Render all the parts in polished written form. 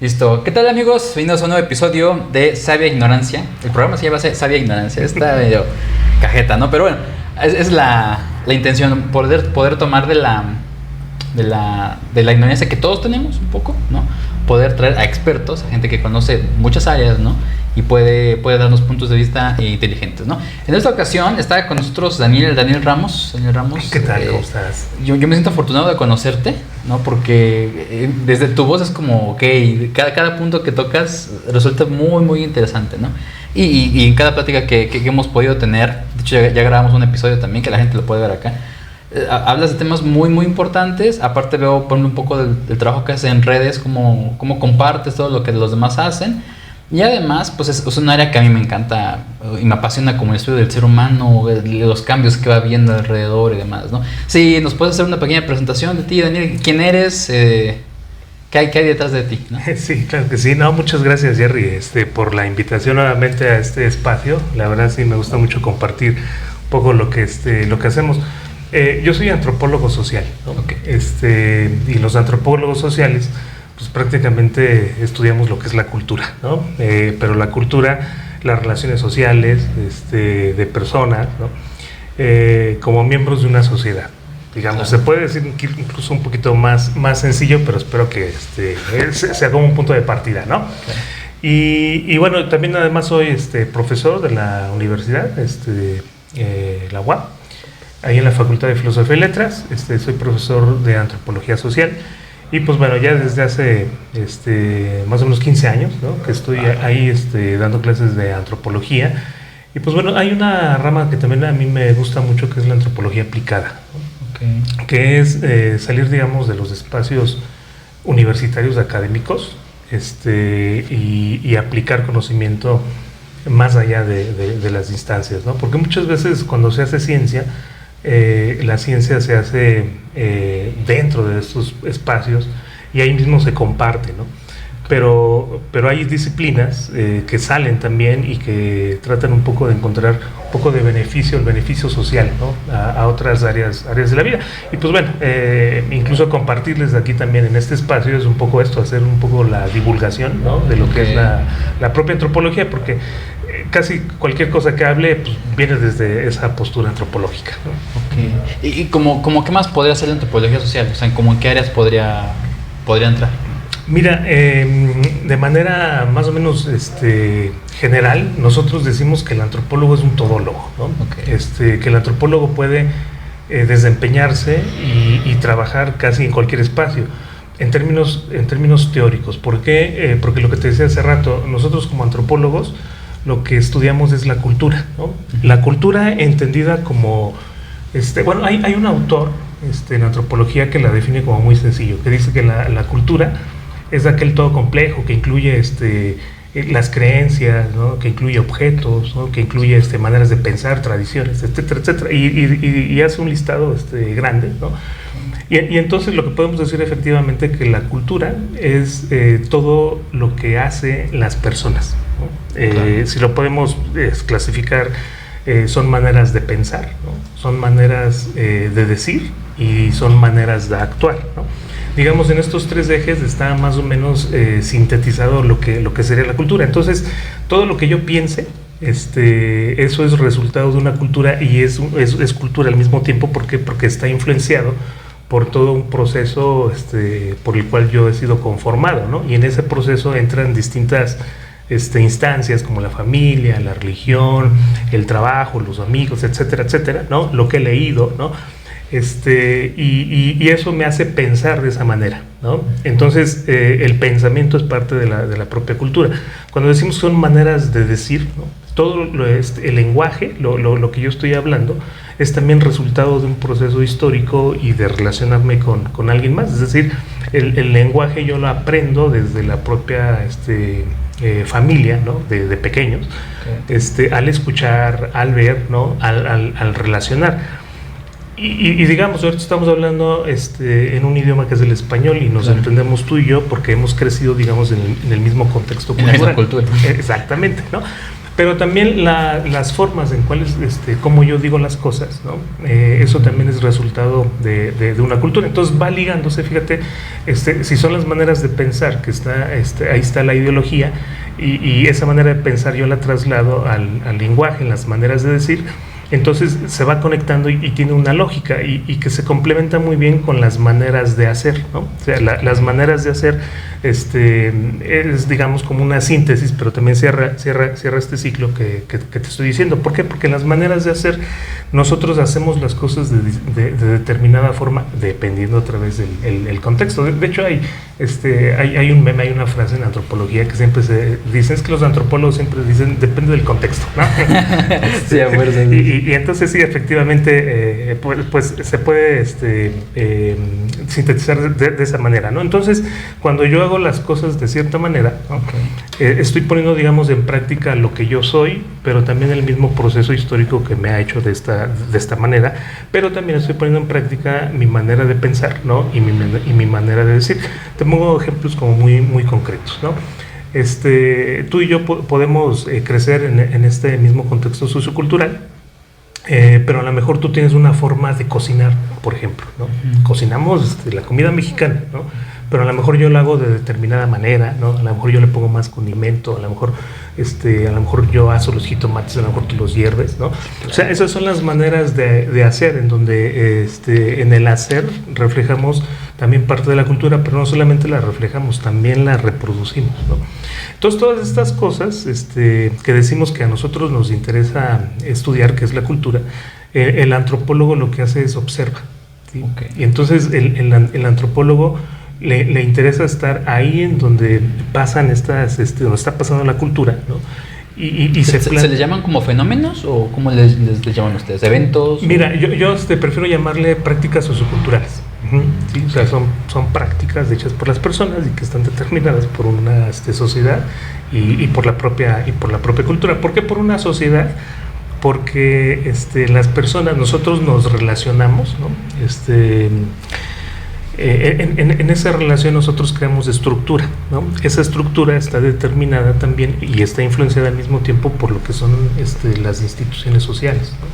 Listo. ¿Qué tal, amigos? Bienvenidos a un nuevo episodio de Sabia Ignorancia. El programa se llama Sabia Ignorancia. Está medio cajeta, ¿no? Pero bueno, es la intención, poder tomar de la ignorancia que todos tenemos un poco, ¿no? Poder traer a expertos, a gente que conoce muchas áreas, ¿no? Y puede darnos puntos de vista inteligentes, ¿no? En esta ocasión está con nosotros Daniel Ramos. Daniel Ramos. ¿Qué tal? ¿Cómo estás? Yo me siento afortunado de conocerte, ¿no? Porque desde tu voz es como, ok, cada punto que tocas resulta muy, muy interesante, ¿no? Y en cada plática que hemos podido tener, de hecho ya grabamos un episodio también que la gente lo puede ver acá, hablas de temas muy, muy importantes. Aparte veo un poco del trabajo que haces en redes, cómo compartes todo lo que los demás hacen. Y además, pues es un área que a mí me encanta y me apasiona, como el estudio del ser humano, los cambios que va viendo alrededor y demás, ¿no? Sí, ¿nos puedes hacer una pequeña presentación de ti, Daniel? ¿Quién eres? ¿Qué hay detrás de ti, ¿no? Sí, claro que sí. No, muchas gracias, Jerry, por la invitación nuevamente a este espacio. La verdad sí me gusta mucho compartir un poco lo que hacemos. Yo soy antropólogo social, ¿no? Okay. Y los antropólogos sociales pues prácticamente estudiamos lo que es la cultura, ¿no? Pero la cultura, las relaciones sociales de personas, ¿no? Como miembros de una sociedad, digamos. Claro. Se puede decir incluso un poquito más sencillo, pero espero que sea como un punto de partida, ¿no? Claro. Y bueno, también además soy profesor de la universidad, la UAP, ahí en la Facultad de Filosofía y Letras. Soy profesor de Antropología Social. Y pues bueno, ya desde hace más o menos 15 años, ¿no? Que estoy ahí dando clases de antropología. Y pues bueno, hay una rama que también a mí me gusta mucho, que es la antropología aplicada, ¿no? Okay. Que es salir, digamos, de los espacios universitarios académicos y aplicar conocimiento más allá de las instancias, ¿no? Porque muchas veces cuando se hace ciencia, la ciencia se hace dentro de estos espacios y ahí mismo se comparte, ¿no? Pero hay disciplinas que salen también y que tratan un poco de encontrar un poco de beneficio, el beneficio social, ¿no? A otras áreas de la vida. Y pues bueno, incluso compartirles aquí también en este espacio es un poco esto, hacer un poco la divulgación, ¿no? De lo que es la propia antropología, porque casi cualquier cosa que hable pues, viene desde esa postura antropológica, ¿no? Okay. ¿Y como qué más podría hacer la antropología social? O sea, ¿en qué áreas podría entrar? Mira, de manera más o menos general, nosotros decimos que el antropólogo es un todólogo, ¿no? Okay. Que el antropólogo puede desempeñarse y trabajar casi en cualquier espacio. En términos teóricos. ¿Por qué? Porque lo que te decía hace rato, nosotros como antropólogos lo que estudiamos es la cultura, ¿no? Uh-huh. La cultura entendida como, bueno, hay un autor en antropología que la define como muy sencillo, que dice que la cultura es aquel todo complejo que incluye las creencias, ¿no? Que incluye objetos, ¿no? Que incluye maneras de pensar, tradiciones, etcétera, etcétera, y hace un listado grande, ¿no? Y entonces lo que podemos decir efectivamente que la cultura es todo lo que hace las personas, ¿no? Claro. Si lo podemos clasificar, son maneras de pensar, ¿no? Son maneras de decir y son maneras de actuar, ¿no? Digamos, en estos tres ejes está más o menos sintetizado lo que sería la cultura. Entonces, todo lo que yo piense, eso es resultado de una cultura y es cultura al mismo tiempo. ¿Por qué? Porque está influenciado por todo un proceso por el cual yo he sido conformado, ¿no? Y en ese proceso entran distintas instancias como la familia, la religión, el trabajo, los amigos, etcétera, etcétera, ¿no? Lo que he leído, ¿no? Y eso me hace pensar de esa manera, ¿no? Entonces, el pensamiento es parte de la propia cultura. Cuando decimos son maneras de decir, ¿no? Todo el lenguaje, lo que yo estoy hablando, es también resultado de un proceso histórico y de relacionarme con alguien más. Es decir, el lenguaje yo lo aprendo desde la propia familia, ¿no? De pequeños, okay. Al escuchar, al ver, ¿no? Al relacionar. Y digamos, ahorita estamos hablando en un idioma que es el español y nos entendemos tú y yo porque hemos crecido, digamos, en el mismo contexto cultural. En la misma cultura. Exactamente, ¿no? Pero también las formas en cuales, cómo yo digo las cosas, ¿no? Eso también es resultado de una cultura. Entonces va ligándose, fíjate, si son las maneras de pensar, que está, ahí está la ideología, y esa manera de pensar yo la traslado al lenguaje, en las maneras de decir. Entonces se va conectando y tiene una lógica y que se complementa muy bien con las maneras de hacer, ¿no? O sea, las maneras de hacer es, digamos, como una síntesis, pero también cierra este ciclo que te estoy diciendo. ¿Por qué? Porque las maneras de hacer, nosotros hacemos las cosas de determinada forma, dependiendo otra vez del contexto. De hecho, hay un meme, hay una frase en antropología que siempre se dice, es que los antropólogos siempre dicen, depende del contexto, ¿no? Sí, a fuerza. Y entonces sí, efectivamente, pues se puede sintetizar de esa manera, ¿no? Entonces, cuando yo hago las cosas de cierta manera, ¿no? Estoy poniendo, digamos, en práctica lo que yo soy, pero también el mismo proceso histórico que me ha hecho de esta manera, pero también estoy poniendo en práctica mi manera de pensar, ¿no? Y mi manera de decir. Te pongo ejemplos como muy, muy concretos, ¿no? Tú y yo podemos crecer en este mismo contexto sociocultural, pero a lo mejor tú tienes una forma de cocinar, por ejemplo, ¿no? Cocinamos la comida mexicana, ¿no? Pero a lo mejor yo lo hago de determinada manera, ¿no? A lo mejor yo le pongo más condimento, a lo mejor yo aso los jitomates, a lo mejor tú los hierves, ¿no? O sea, esas son las maneras de hacer, en donde en el hacer reflejamos también parte de la cultura, pero no solamente la reflejamos, también la reproducimos, ¿no? Entonces, todas estas cosas que decimos que a nosotros nos interesa estudiar, que es la cultura, el antropólogo lo que hace es observa, ¿sí? Okay. Y entonces el antropólogo le interesa estar ahí en donde pasan donde está pasando la cultura, ¿no? Y ¿Se les llaman como fenómenos o cómo les llaman ustedes? ¿Eventos? Mira, yo prefiero llamarle prácticas socioculturales. Sí, o sea, son prácticas hechas por las personas y que están determinadas por una sociedad y por la propia cultura. ¿Por qué por una sociedad? Porque las personas, nosotros nos relacionamos, ¿no? En esa relación nosotros creamos estructura, ¿no? Esa estructura está determinada también y está influenciada al mismo tiempo por lo que son las instituciones sociales, ¿no?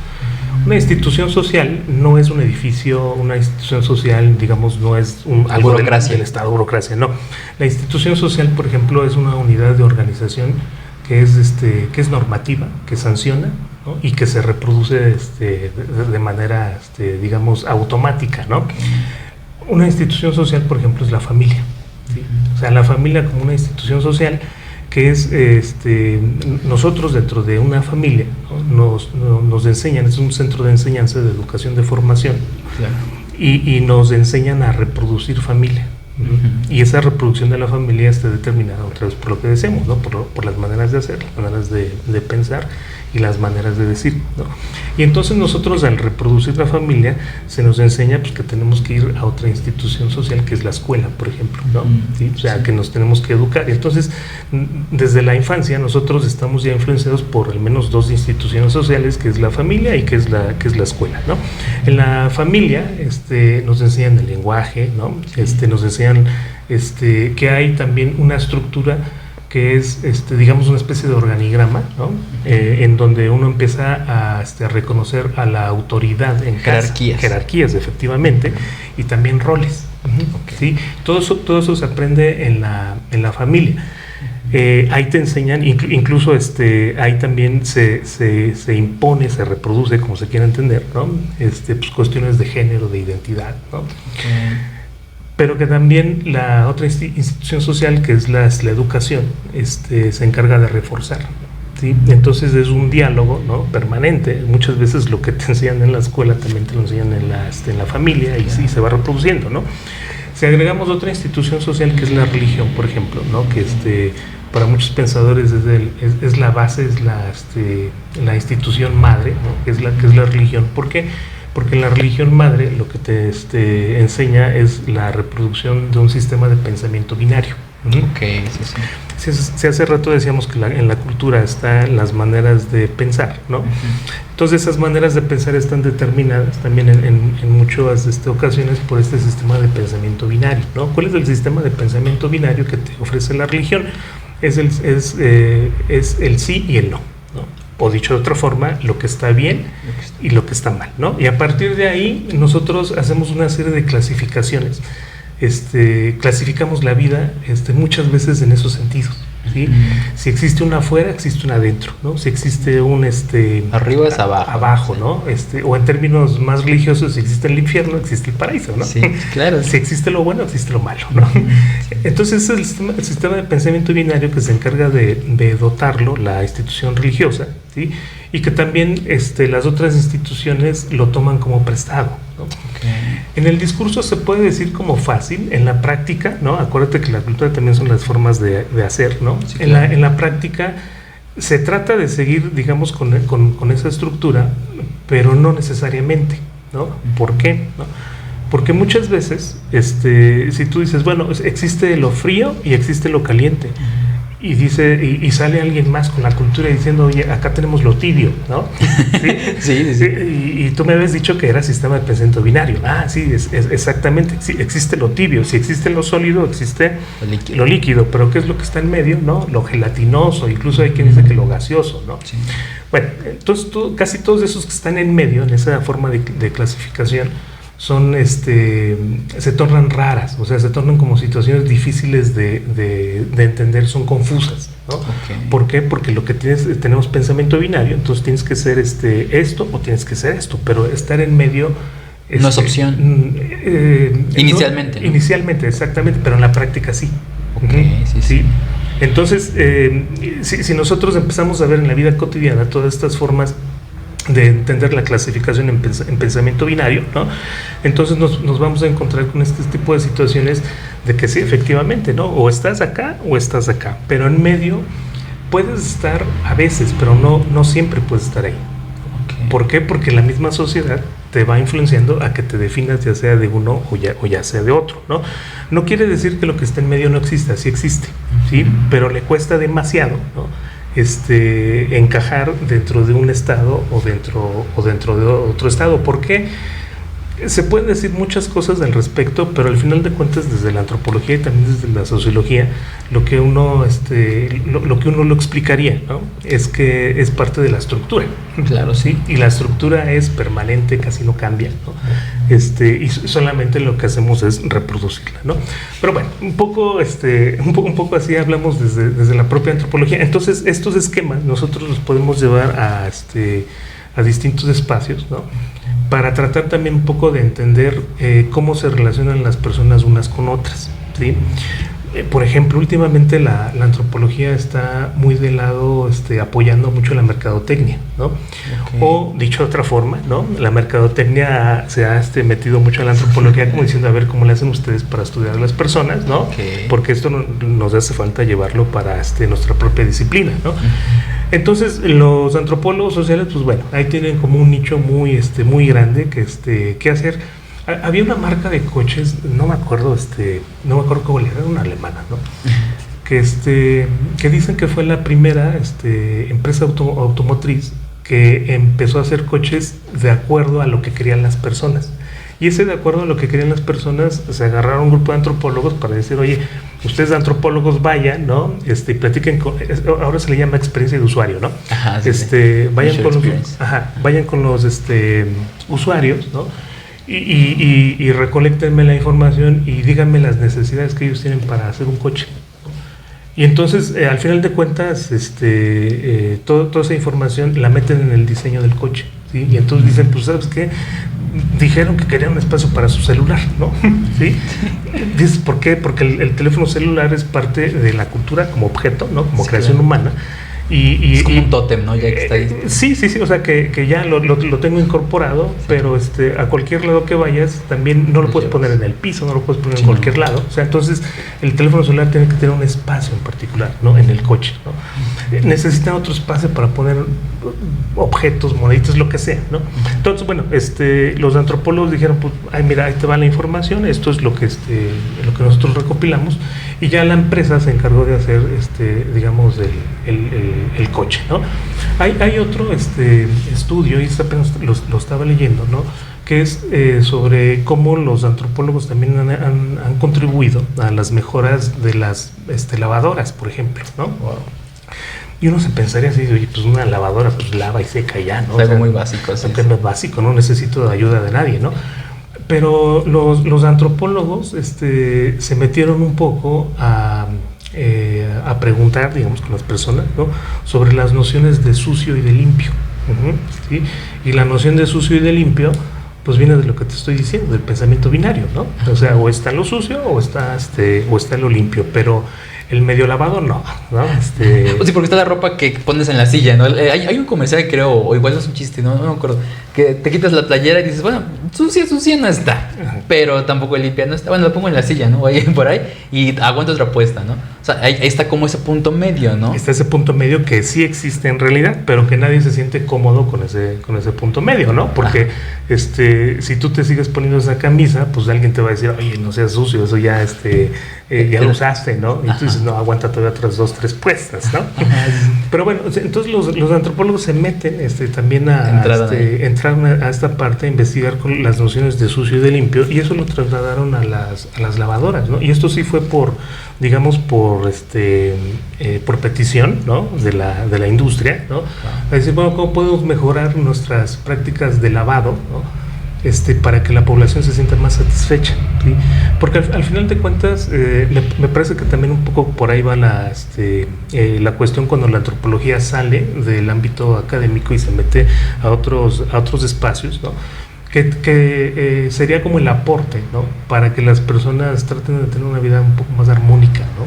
Una institución social no es un edificio, una institución social, digamos, no es algo del Estado, burocracia, no. La institución social, por ejemplo, es una unidad de organización que es normativa, que sanciona, ¿no? Y que se reproduce de manera, digamos, automática, ¿no? Una institución social, por ejemplo, es la familia, ¿sí? O sea, la familia como una institución social que es, nosotros dentro de una familia, ¿no? nos enseñan, es un centro de enseñanza, de educación, de formación, claro. y nos enseñan a reproducir familia. Y esa reproducción de la familia está determinada otra vez por lo que decimos, ¿no? por las maneras de hacer, las maneras de pensar y las maneras de decir, ¿no? Y entonces nosotros al reproducir la familia se nos enseña pues, que tenemos que ir a otra institución social que es la escuela, por ejemplo, ¿no? ¿Sí? O sea, que nos tenemos que educar. Y entonces, desde la infancia nosotros estamos ya influenciados por al menos dos instituciones sociales, que es la familia y que es la escuela, ¿no? En la familia nos enseñan el lenguaje, ¿no? Nos enseñan que hay también una estructura que es, digamos, una especie de organigrama, ¿no? En donde uno empieza a reconocer a la autoridad en jerarquías, efectivamente, y también roles. Okay. ¿Sí? Todo eso se aprende en la familia. Ahí te enseñan, incluso ahí también se impone, se reproduce, como se quiera entender, ¿no? Pues cuestiones de género, de identidad, ¿no? Okay. Pero que también la otra institución social, que es la educación, se encarga de reforzar, ¿sí? Entonces es un diálogo, ¿no? Permanente. Muchas veces lo que te enseñan en la escuela también te lo enseñan en la familia y sí, se va reproduciendo, ¿no? Si agregamos otra institución social que es la religión, por ejemplo, ¿no? Que para muchos pensadores es la base, es la institución madre, ¿no? que es la religión. ¿Por qué? Porque en la religión madre lo que te enseña es la reproducción de un sistema de pensamiento binario. Okay, sí. Si hace rato decíamos que en la cultura están las maneras de pensar, ¿no? Entonces esas maneras de pensar están determinadas también en muchas ocasiones por este sistema de pensamiento binario, ¿no? ¿Cuál es el sistema de pensamiento binario que te ofrece la religión? Es el sí y el no. o dicho de otra forma, lo que está bien y lo que está mal, ¿no? Y a partir de ahí nosotros hacemos una serie de clasificaciones. Clasificamos la vida muchas veces en esos sentidos, ¿sí? Si existe una afuera, existe una adentro, ¿no? Si existe un arriba es abajo. Abajo, ¿no? O en términos más religiosos, si existe el infierno, existe el paraíso, ¿no? Sí, claro. Si existe lo bueno, existe lo malo, ¿no? Entonces el sistema de pensamiento binario que se encarga de dotarlo la institución religiosa, ¿sí? Y que también las otras instituciones lo toman como prestado, ¿no? Okay. En el discurso se puede decir como fácil, en la práctica, ¿no? Acuérdate que la cultura también son las formas de hacer, ¿no? Sí, claro. En la práctica se trata de seguir, digamos, con esa estructura, pero no necesariamente, ¿no? ¿Por qué? ¿No? Porque muchas veces, si tú dices, bueno, existe lo frío y existe lo caliente, y dice y sale alguien más con la cultura diciendo, oye, acá tenemos lo tibio, ¿no? Sí. Sí. Y tú me habías dicho que era sistema de pensamiento binario. Sí, exactamente. Sí, existe lo tibio. Si existe lo sólido, existe lo líquido. Pero ¿qué es lo que está en medio? ¿No? Lo gelatinoso, incluso hay quien dice que lo gaseoso, ¿no? Sí. Bueno, entonces casi todos esos que están en medio, en esa forma de clasificación, son se tornan raras, o sea, se tornan como situaciones difíciles de entender, son confusas, ¿no? Okay. ¿Por qué? Porque lo que tenemos pensamiento binario, entonces tienes que ser esto o tienes que ser esto, pero estar en medio no es opción. Inicialmente. ¿No? Inicialmente, exactamente, pero en la práctica sí. Okay, sí. Entonces, si nosotros empezamos a ver en la vida cotidiana todas estas formas de entender la clasificación en pensamiento binario, ¿no? Entonces nos vamos a encontrar con este tipo de situaciones de que sí, efectivamente, ¿no? O estás acá o estás acá, pero en medio puedes estar a veces, pero no siempre puedes estar ahí. Okay. ¿Por qué? Porque la misma sociedad te va influenciando a que te definas ya sea de uno o ya sea de otro, ¿no? No quiere decir que lo que está en medio no exista, sí existe, ¿sí? Pero le cuesta demasiado, ¿no? Encajar dentro de un estado o dentro de otro estado. ¿Por qué? Se pueden decir muchas cosas al respecto, pero al final de cuentas, desde la antropología y también desde la sociología, lo que uno lo explicaría, ¿no? Es que es parte de la estructura. Claro, sí. Y la estructura es permanente, casi no cambia, ¿no? Y solamente lo que hacemos es reproducirla, ¿no? Pero bueno, un poco así hablamos desde la propia antropología. Entonces, estos esquemas nosotros los podemos llevar a distintos espacios, ¿no? Para tratar también un poco de entender cómo se relacionan las personas unas con otras, ¿sí? Por ejemplo, últimamente la antropología está muy de lado apoyando mucho la mercadotecnia, ¿no? Okay. O dicho de otra forma, ¿no? La mercadotecnia se ha metido mucho en la antropología como diciendo, a ver cómo le hacen ustedes para estudiar a las personas, ¿no? Okay. Porque esto nos hace falta llevarlo para nuestra propia disciplina, ¿no? Entonces, los antropólogos sociales, pues bueno, ahí tienen como un nicho muy grande que hacer. Había una marca de coches, no me acuerdo cómo era, una alemana, ¿no? Que dicen que fue la primera empresa automotriz que empezó a hacer coches de acuerdo a lo que querían las personas. Y ese de acuerdo a lo que querían las personas, se agarraron un grupo de antropólogos para decir, oye, ustedes antropólogos vayan, ¿no? Y platiquen ahora se le llama experiencia de usuario, ¿no? Ajá, sí, vayan con los usuarios, ¿no? Y recoléctenme la información y díganme las necesidades que ellos tienen para hacer un coche. Y entonces, al final de cuentas, toda esa información la meten en el diseño del coche, ¿sí? Y entonces dicen, pues, ¿sabes qué? Dijeron que querían un espacio para su celular, ¿no? ¿Sí? Dices, ¿por qué? Porque el teléfono celular es parte de la cultura como objeto, ¿no? Como creación humana. Es como un tótem, ¿no? Ya que está ahí. Sí, o sea que ya lo tengo incorporado, sí. Pero a cualquier lado que vayas también no lo puedes poner en el piso, no lo puedes poner en cualquier lado. O sea, entonces el teléfono celular tiene que tener un espacio en particular, ¿no? En el coche, ¿no? Necesitan otro espacio para poner objetos, moneditas, lo que sea, ¿no? Entonces, bueno, los antropólogos dijeron, pues, mira, ahí te va la información, esto es lo que nosotros recopilamos, y ya la empresa se encargó de hacer, digamos, el coche, ¿no? Hay otro estudio, y apenas lo estaba leyendo, ¿no? Que es sobre cómo los antropólogos también han contribuido a las mejoras de las lavadoras, por ejemplo, ¿no? Wow. Y uno se pensaría así, oye, pues una lavadora pues lava y seca y ya, ¿no? Es algo muy básico. Es algo básico, no necesito ayuda de nadie, ¿no? Pero los antropólogos se metieron un poco a preguntar, digamos, con las personas, ¿no? Sobre las nociones de sucio y de limpio. ¿Sí? Y la noción de sucio y de limpio pues viene de lo que te estoy diciendo, del pensamiento binario, ¿no? O sea, o está lo sucio o está lo limpio, pero el medio lavado no. Sí, porque está la ropa que pones en la silla, ¿no? Hay un comercial, creo, o igual es un chiste, no me acuerdo, que te quitas la playera y dices, bueno, sucia no está, pero tampoco limpia no está. Bueno, la pongo en la silla, ¿no? Ahí por ahí y aguanta otra puesta, ¿no? O sea, ahí está como ese punto medio, ¿no? Está ese punto medio que sí existe en realidad, pero que nadie se siente cómodo con ese punto medio, ¿no? Porque si tú te sigues poniendo esa camisa, pues alguien te va a decir, oye, no seas sucio, eso ya ya lo usaste, ¿no? Y tú dices, no, aguanta todavía otras 2, 3 puestas, ¿no? Pero bueno, entonces los antropólogos se meten también a entrar a esta parte, a investigar con las nociones de sucio y de limpio, y eso lo trasladaron a las lavadoras, ¿no? Y esto sí fue por petición, ¿no? de la industria, ¿no? A decir, bueno, ¿cómo podemos mejorar nuestras prácticas de lavado, ¿no? Para que la población se sienta más satisfecha, ¿sí? Porque al final de cuentas me parece que también un poco por ahí va la cuestión cuando la antropología sale del ámbito académico y se mete a otros espacios, ¿no? Que sería como el aporte, ¿no? Para que las personas traten de tener una vida un poco más armónica, ¿no?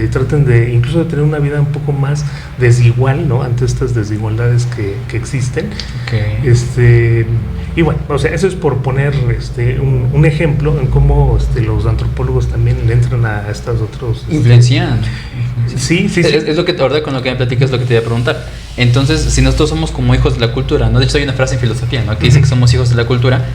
Traten incluso de tener una vida un poco más desigual, ¿no? Ante estas desigualdades que existen. Okay. Y bueno, o sea, eso es por poner un ejemplo en cómo los antropólogos también entran a estos otros... Influencian. Sí. Es lo que, ahora con lo que me platicas, es lo que te voy a preguntar. Entonces, si nosotros somos como hijos de la cultura, ¿no? De hecho, hay una frase en filosofía, ¿no? Que dice que somos hijos de la cultura.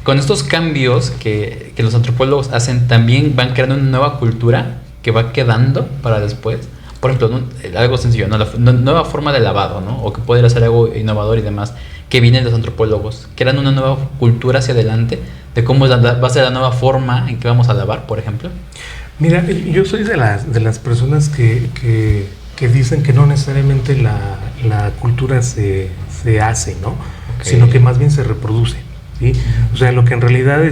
Con estos cambios que los antropólogos hacen, también van creando una nueva cultura que va quedando para después. Por ejemplo, algo sencillo, ¿no? La nueva forma de lavado, ¿no? O que puede ser algo innovador y demás, que vienen los antropólogos, crean una nueva cultura hacia adelante de cómo va a ser la nueva forma en que vamos a lavar, por ejemplo. Mira, yo soy de las personas que dicen que no necesariamente la cultura se hace, ¿no? Okay. Sino que más bien se reproduce, ¿sí? O sea, lo que en realidad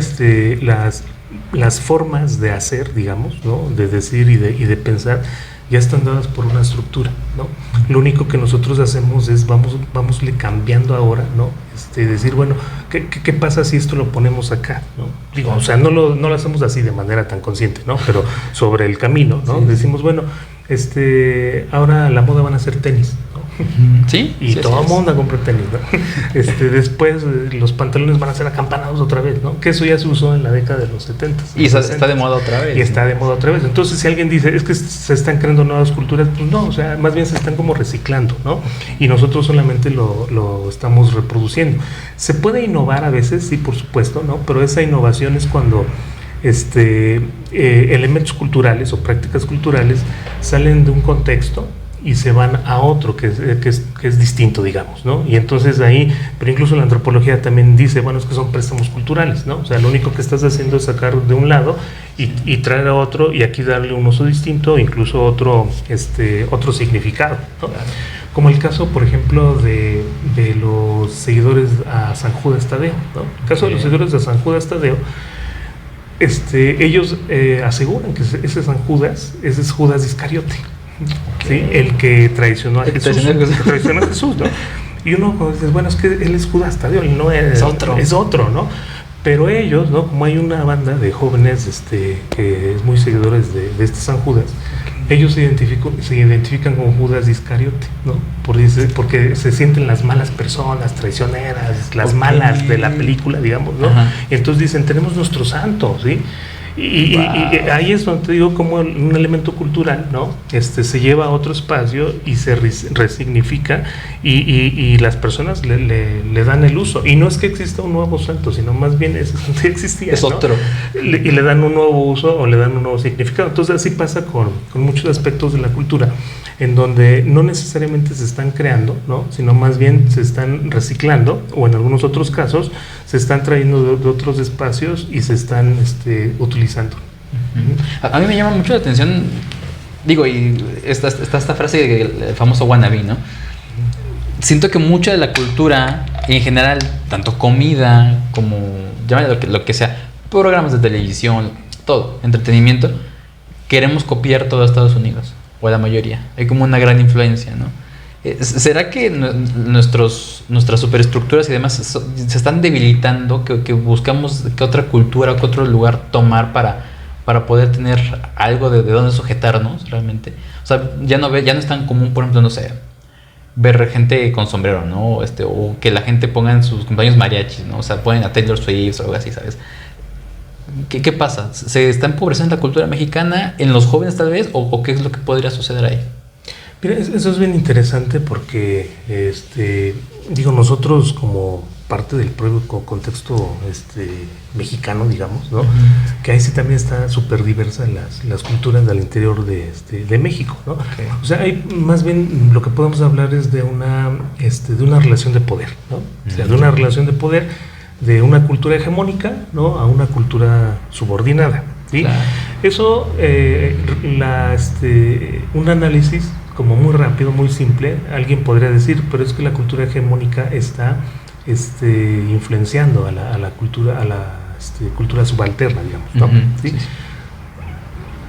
las formas de hacer, digamos, ¿no? De decir y de pensar ya están dadas por una estructura, ¿no? Lo único que nosotros hacemos es vamosle cambiando ahora, ¿no? Decir, bueno, ¿qué pasa si esto lo ponemos acá, ¿no? Digo, o sea, no lo hacemos así de manera tan consciente, ¿no? Pero sobre el camino, ¿no? Sí. Decimos, bueno, ahora la moda van a ser tenis, ¿no? Sí. Y todo el mundo compra tenis, ¿no? Después los pantalones van a ser acampanados otra vez, ¿no? Que eso ya se usó en la década de los 70. Y está de moda otra vez. Y está de moda otra vez. Entonces, si alguien dice, es que se están creando nuevas culturas, pues no, o sea, más bien se están como reciclando, ¿no? Y nosotros solamente lo estamos reproduciendo. Se puede innovar a veces, sí, por supuesto, ¿no? Pero esa innovación es cuando elementos culturales o prácticas culturales salen de un contexto y se van a otro que es distinto, digamos, ¿no? Y entonces ahí, pero incluso la antropología también dice, bueno, es que son préstamos culturales, ¿no? O sea, lo único que estás haciendo es sacar de un lado y traer a otro y aquí darle un uso distinto, incluso otro significado, ¿no? Como el caso, por ejemplo, de los seguidores a San Judas Tadeo, ¿no? El caso de los seguidores de San Judas Tadeo, ellos aseguran que ese San Judas, ese es Judas Iscariote. ¿Sí? El que traicionó a Jesús, ¿no? Y uno dice, bueno, es que él es Judas Tadeo, él no es otro, ¿no? Pero ellos, ¿no? Como hay una banda de jóvenes que es muy seguidores de este San Judas, ellos se identifican con Judas Iscariote, ¿no? Porque se sienten las malas personas, traicioneras, las malas de la película, digamos, ¿no? Y entonces dicen, tenemos nuestro santo, ¿sí? Y ahí es donde te digo como un elemento cultural, ¿no? Se lleva a otro espacio y se resignifica y las personas le dan el uso. Y no es que exista un nuevo santo, sino más bien ese santo existía, es ¿no? otro. Y le dan un nuevo uso o le dan un nuevo significado. Entonces así pasa con muchos aspectos de la cultura, en donde no necesariamente se están creando, ¿no? Sino más bien se están reciclando, o en algunos otros casos se están trayendo de otros espacios y se están utilizando. A mí me llama mucho la atención Digo, y está esta frase del famoso wannabe, ¿no? Siento que mucha de la cultura, en general, tanto comida como, llámale lo que sea, programas de televisión, todo, entretenimiento, queremos copiar todo a Estados Unidos, o a la mayoría. Hay como una gran influencia, ¿no? ¿Será que nuestras superestructuras y demás se están debilitando, que buscamos que otra cultura, que otro lugar tomar para poder tener algo de dónde sujetarnos realmente? O sea, ya no es tan común, por ejemplo, no sé, ver gente con sombrero, ¿no? O que la gente ponga en sus cumpleaños mariachis, ¿no? O sea, ponen a Taylor Swift o algo así, ¿sabes? ¿Qué pasa? ¿Se está empobreciendo la cultura mexicana en los jóvenes tal vez? ¿O qué es lo que podría suceder ahí? Mira, eso es bien interesante porque, digo, nosotros como parte del propio contexto mexicano, digamos, ¿no? Que ahí sí también está súper diversa las culturas del interior de México, ¿no? Okay. O sea, hay más bien lo que podemos hablar es de una relación de poder, ¿no? O sea, de una relación de poder de una cultura hegemónica, ¿no? A una cultura subordinada, ¿sí? Claro. Eso, un análisis como muy rápido, muy simple, alguien podría decir, pero es que la cultura hegemónica está influenciando a la cultura, cultura subalterna, digamos, ¿no? ¿Sí? Sí.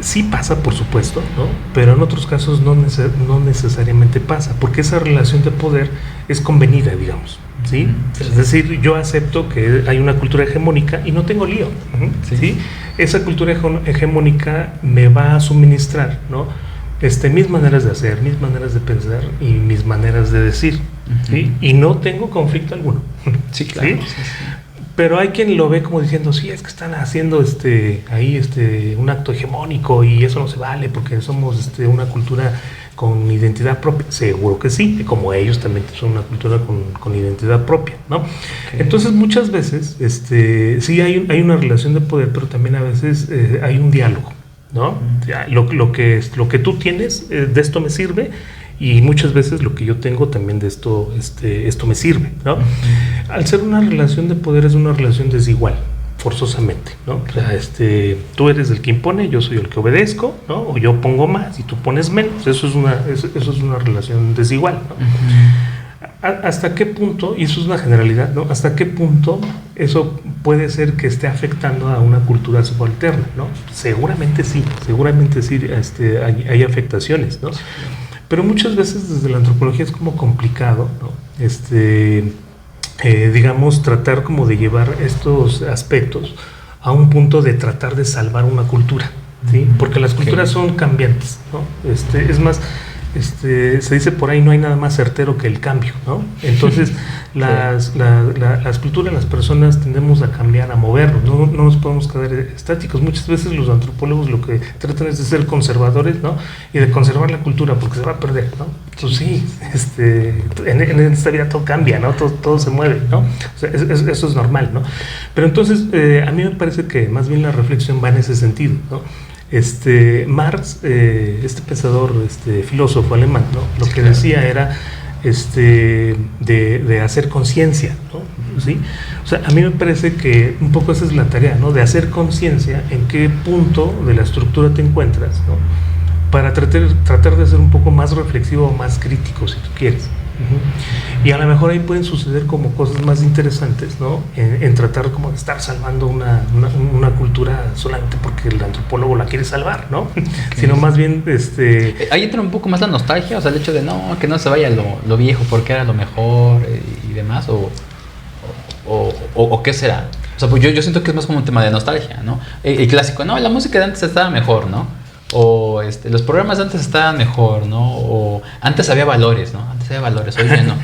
Sí pasa, por supuesto, ¿no? Pero en otros casos no necesariamente pasa, porque esa relación de poder es convenida, digamos, ¿sí? Es decir, yo acepto que hay una cultura hegemónica y no tengo lío, ¿sí? Esa cultura hegemónica me va a suministrar, ¿no? Mis maneras de hacer, mis maneras de pensar y mis maneras de decir, ¿sí? Y no tengo conflicto alguno. Sí, claro. ¿Sí? Sí. Pero hay quien lo ve como diciendo, sí, es que están haciendo un acto hegemónico y eso no se vale porque somos una cultura con identidad propia. Seguro que sí, como ellos también son una cultura con identidad propia, ¿no? Okay. Entonces muchas veces sí hay una relación de poder, pero también a veces hay un diálogo, ¿no? Lo que tú tienes, de esto me sirve, y muchas veces lo que yo tengo también de esto me sirve, ¿no? Al ser una relación de poder es una relación desigual, forzosamente, ¿no? O sea, tú eres el que impone, yo soy el que obedezco, ¿no? O yo pongo más y tú pones menos. Eso es una relación desigual, ¿no? ¿Hasta qué punto, y eso es una generalidad, ¿no? ¿Hasta qué punto eso puede ser que esté afectando a una cultura subalterna, ¿no? Seguramente sí, hay afectaciones, ¿no? Pero muchas veces desde la antropología es como complicado, ¿no? Digamos, tratar como de llevar estos aspectos a un punto de tratar de salvar una cultura, ¿sí? Porque las culturas son cambiantes, ¿no? Es más, se dice por ahí, no hay nada más certero que el cambio, ¿no? Entonces, las culturas, las personas tendemos a cambiar, a movernos, no nos podemos quedar estáticos. Muchas veces los antropólogos lo que tratan es de ser conservadores, ¿no? Y de conservar la cultura, porque se va a perder, ¿no? Pues sí, en esta vida todo cambia, ¿no? Todo se mueve, ¿no? O sea, eso es normal, ¿no? Pero entonces, a mí me parece que más bien la reflexión va en ese sentido, ¿no? Marx, pensador, filósofo alemán, ¿no? Lo que decía era de hacer conciencia, ¿no? ¿Sí? O sea, a mí me parece que un poco esa es la tarea, ¿no? De hacer conciencia en qué punto de la estructura te encuentras, ¿no? Para tratar de ser un poco más reflexivo o más crítico, si tú quieres. Y a lo mejor ahí pueden suceder como cosas más interesantes, ¿no? En tratar como de estar salvando una cultura solamente porque el antropólogo la quiere salvar, ¿no? Okay. Sino más bien ahí entra un poco más la nostalgia, o sea, el hecho de que no se vaya lo viejo porque era lo mejor y demás, o qué será. O sea, pues yo siento que es más como un tema de nostalgia, ¿no? El clásico, no, la música de antes estaba mejor, ¿no? O los programas de antes estaban mejor, ¿no? O antes había valores, ¿no? Antes había valores, hoy ya no.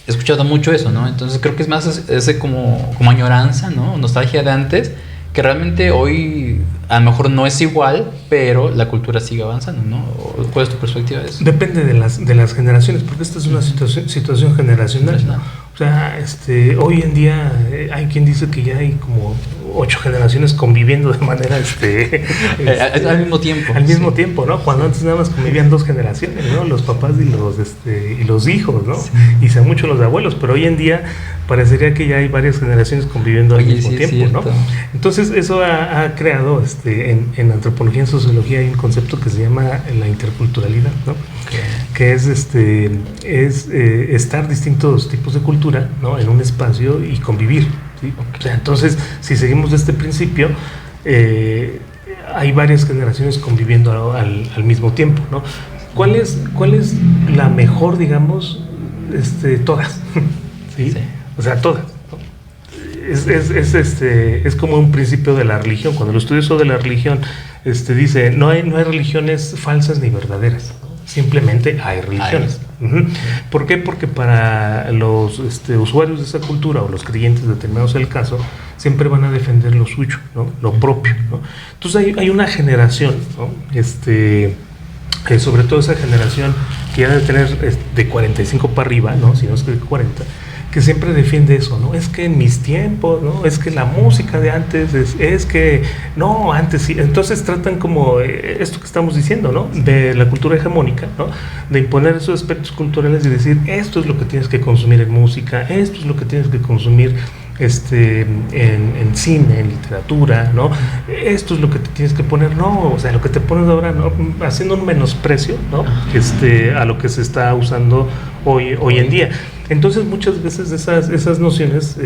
He escuchado mucho eso, ¿no? Entonces creo que es más ese como añoranza, ¿no? Nostalgia de antes, que realmente hoy a lo mejor no es igual, pero la cultura sigue avanzando, ¿no? ¿Cuál es tu perspectiva de eso? Depende de las generaciones, porque esta es una situación generacional, ¿no? O O sea, hoy en día hay quien dice que ya hay como 8 generaciones conviviendo de manera al mismo tiempo. Al mismo tiempo, ¿no? Cuando antes nada más convivían 2 generaciones, ¿no? Los papás y los hijos, ¿no? Sí. Y sea mucho los abuelos, pero hoy en día parecería que ya hay varias generaciones conviviendo al mismo tiempo, ¿no? Entonces eso ha creado en antropología y en sociología hay un concepto que se llama la interculturalidad, ¿no? Okay. Que es estar distintos tipos de cultura, ¿no? En un espacio y convivir, ¿sí? Okay. O sea, entonces, si seguimos de este principio, hay varias generaciones conviviendo al mismo tiempo, ¿no? ¿Cuál es la mejor, digamos, todas? ¿Sí? Sí. O sea, todas, ¿no? Es como un principio de la religión. Cuando el estudioso de la religión dice, no hay religiones falsas ni verdaderas, ¿no? Simplemente hay religiones. ¿Por qué? Porque para los usuarios de esa cultura o los creyentes determinados del caso, siempre van a defender lo suyo, ¿no? Lo propio, ¿no? Entonces hay una generación, ¿no? Sobre todo esa generación que ya debe tener de 45 para arriba, ¿no? Si no es que 40, que siempre defiende eso, ¿no? Es que en mis tiempos, ¿no? Es que la música de antes es que, no, antes sí. Entonces tratan como esto que estamos diciendo, ¿no? De la cultura hegemónica, ¿no? De imponer esos aspectos culturales y decir, esto es lo que tienes que consumir en música, esto es lo que tienes que consumir en cine, en literatura, ¿no? Esto es lo que te tienes que poner, no, o sea, lo que te pones ahora, ¿no? Haciendo un menosprecio, ¿no? A lo que se está usando hoy en día. Entonces muchas veces esas nociones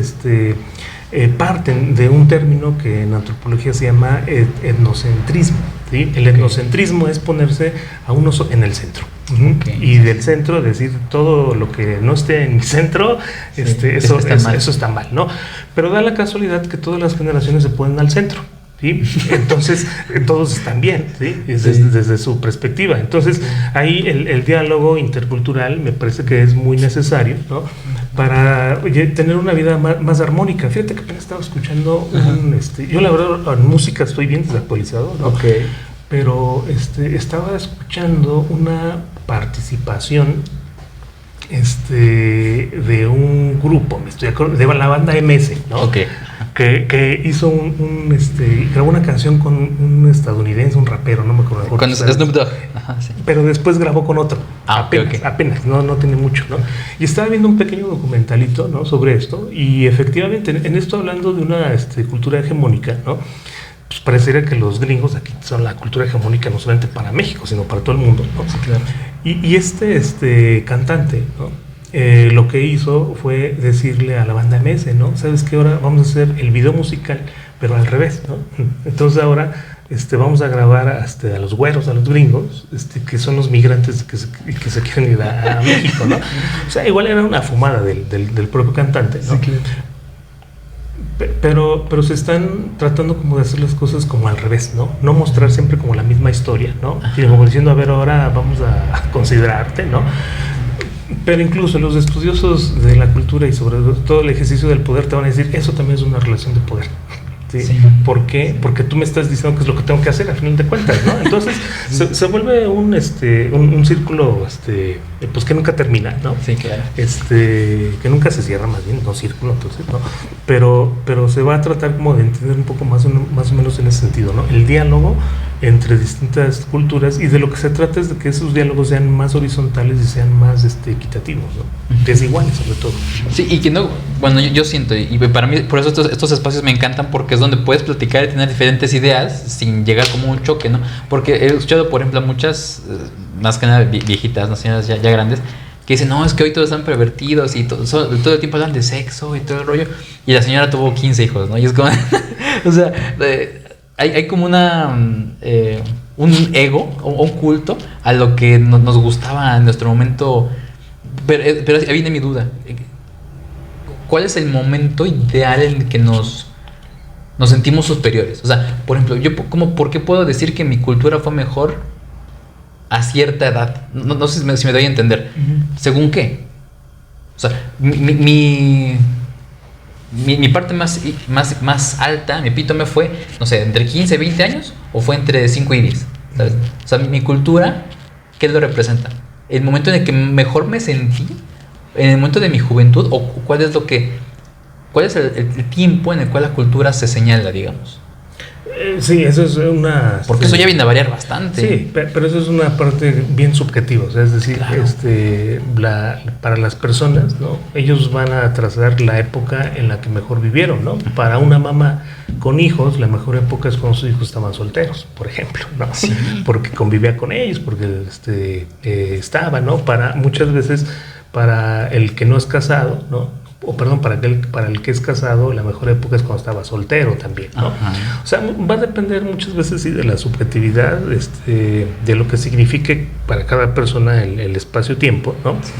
parten de un término que en antropología se llama etnocentrismo, ¿sí? El etnocentrismo es ponerse a uno en el centro. Okay. Y del centro decir todo lo que no esté en mi centro, sí, eso está mal, ¿no? Pero da la casualidad que todas las generaciones se ponen al centro, ¿sí? Entonces todos están bien, ¿sí? Desde su perspectiva. Entonces ahí el diálogo intercultural me parece que es muy necesario, ¿no? Para tener una vida más armónica. Fíjate que apenas estaba escuchando yo la verdad en música estoy bien desactualizado, ¿no? Okay. Pero estaba escuchando una participación de un grupo, de la banda MS, ¿no? Okay. Que hizo grabó una canción con un estadounidense, un rapero, no me acuerdo. Con Snoop Dogg. Ajá, sí. Pero después grabó con otro. Apenas, no tiene mucho, ¿no? Y estaba viendo un pequeño documentalito, ¿no? Sobre esto, y efectivamente, en esto hablando de una cultura hegemónica, ¿no? Pues parecería que los gringos aquí son la cultura hegemónica no solamente para México, sino para todo el mundo, ¿no? Sí, claro. Y este cantante, ¿no? Lo que hizo fue decirle a la banda MS, ¿no? ¿Sabes qué? Ahora vamos a hacer el video musical, pero al revés, ¿no? Entonces ahora vamos a grabar a los güeros, a los gringos, que son los migrantes que se quieren ir a México, ¿no? O sea, igual era una fumada del propio cantante, ¿no? Sí, claro. Pero se están tratando como de hacer las cosas como al revés, ¿no? No mostrar siempre como la misma historia, ¿no? Sino como diciendo, a ver, ahora vamos a considerarte, ¿no? Pero incluso los estudiosos de la cultura y sobre todo el ejercicio del poder te van a decir, eso también es una relación de poder. ¿Sí? Sí. ¿Por qué? Porque tú me estás diciendo que es lo que tengo que hacer, al final de cuentas, ¿no? Entonces se vuelve un círculo pues que nunca termina, ¿no? Sí, claro. Que nunca se cierra, más bien, no círculo, entonces, ¿no? Pero se va a tratar como de entender un poco más o menos en ese sentido, ¿no? El diálogo entre distintas culturas, y de lo que se trata es de que esos diálogos sean más horizontales y sean más equitativos, ¿no? Desiguales sobre todo. Sí, y que no, bueno, yo siento, y para mí por eso estos espacios me encantan, porque es donde puedes platicar y tener diferentes ideas sin llegar como un choque, ¿no? Porque he escuchado, por ejemplo, a muchas, más que nada viejitas, ¿no? Señoras ya grandes, que dicen, no, es que hoy todos están pervertidos y todo el tiempo hablan de sexo y todo el rollo, y la señora tuvo 15 hijos, ¿no? Y es como, o sea, hay como un ego o un culto a lo que nos gustaba en nuestro momento, pero ahí viene mi duda. ¿Cuál es el momento ideal en el que nos sentimos superiores? O sea, por ejemplo, ¿por qué puedo decir que mi cultura fue mejor a cierta edad? No sé si me doy a entender. Uh-huh. ¿Según qué? O sea, mi parte más alta, mi epítome fue, no sé, entre 15 y 20 años, o fue entre 5 y 10, ¿sabes? O sea, mi cultura, ¿qué lo representa? El momento en el que mejor me sentí en el momento de mi juventud, o cuál es el tiempo en el cual la cultura se señala, digamos. Sí, eso es una... Porque eso ya viene a variar bastante. Sí, pero eso es una parte bien subjetiva, o sea, es decir, Claro. para las personas, ¿no? Ellos van a trazar la época en la que mejor vivieron, ¿no? Para una mamá con hijos, la mejor época es cuando sus hijos estaban solteros, por ejemplo, ¿no? Sí. Porque convivía con ellos, porque estaba, ¿no? Muchas veces para el que no es casado, ¿no? O perdón, para el que es casado, la mejor época es cuando estaba soltero también, ¿no? Ajá. O sea, va a depender muchas veces sí, de la subjetividad, de lo que signifique para cada persona el espacio-tiempo, ¿no? Sí.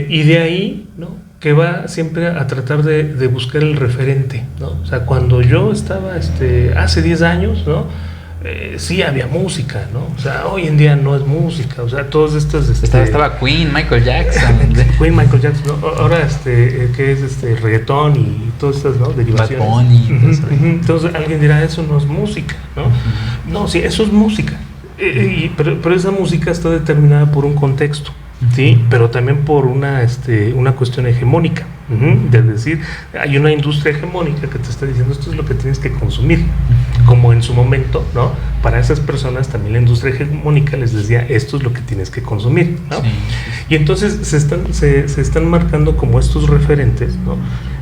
Y de ahí, ¿no? Que va siempre a tratar de buscar el referente, ¿no? O sea, cuando yo estaba hace 10 años, ¿no? Sí había música, ¿no? O sea, hoy en día no es música, o sea, todos estos... Estaba Queen, Michael Jackson. Queen, Michael Jackson, ¿no? Ahora, ¿qué es reggaetón y todas estas, ¿no? Derivaciones. Bad Bunny. Entonces alguien dirá, eso no es música, ¿no? No, sí, eso es música. Pero esa música está determinada por un contexto, ¿sí? Pero también por una cuestión hegemónica. De decir, hay una industria hegemónica que te está diciendo esto es lo que tienes que consumir, como en su momento, ¿no? Para esas personas también la industria hegemónica les decía esto es lo que tienes que consumir, ¿no? Sí. Y entonces se están marcando como estos referentes, ¿no?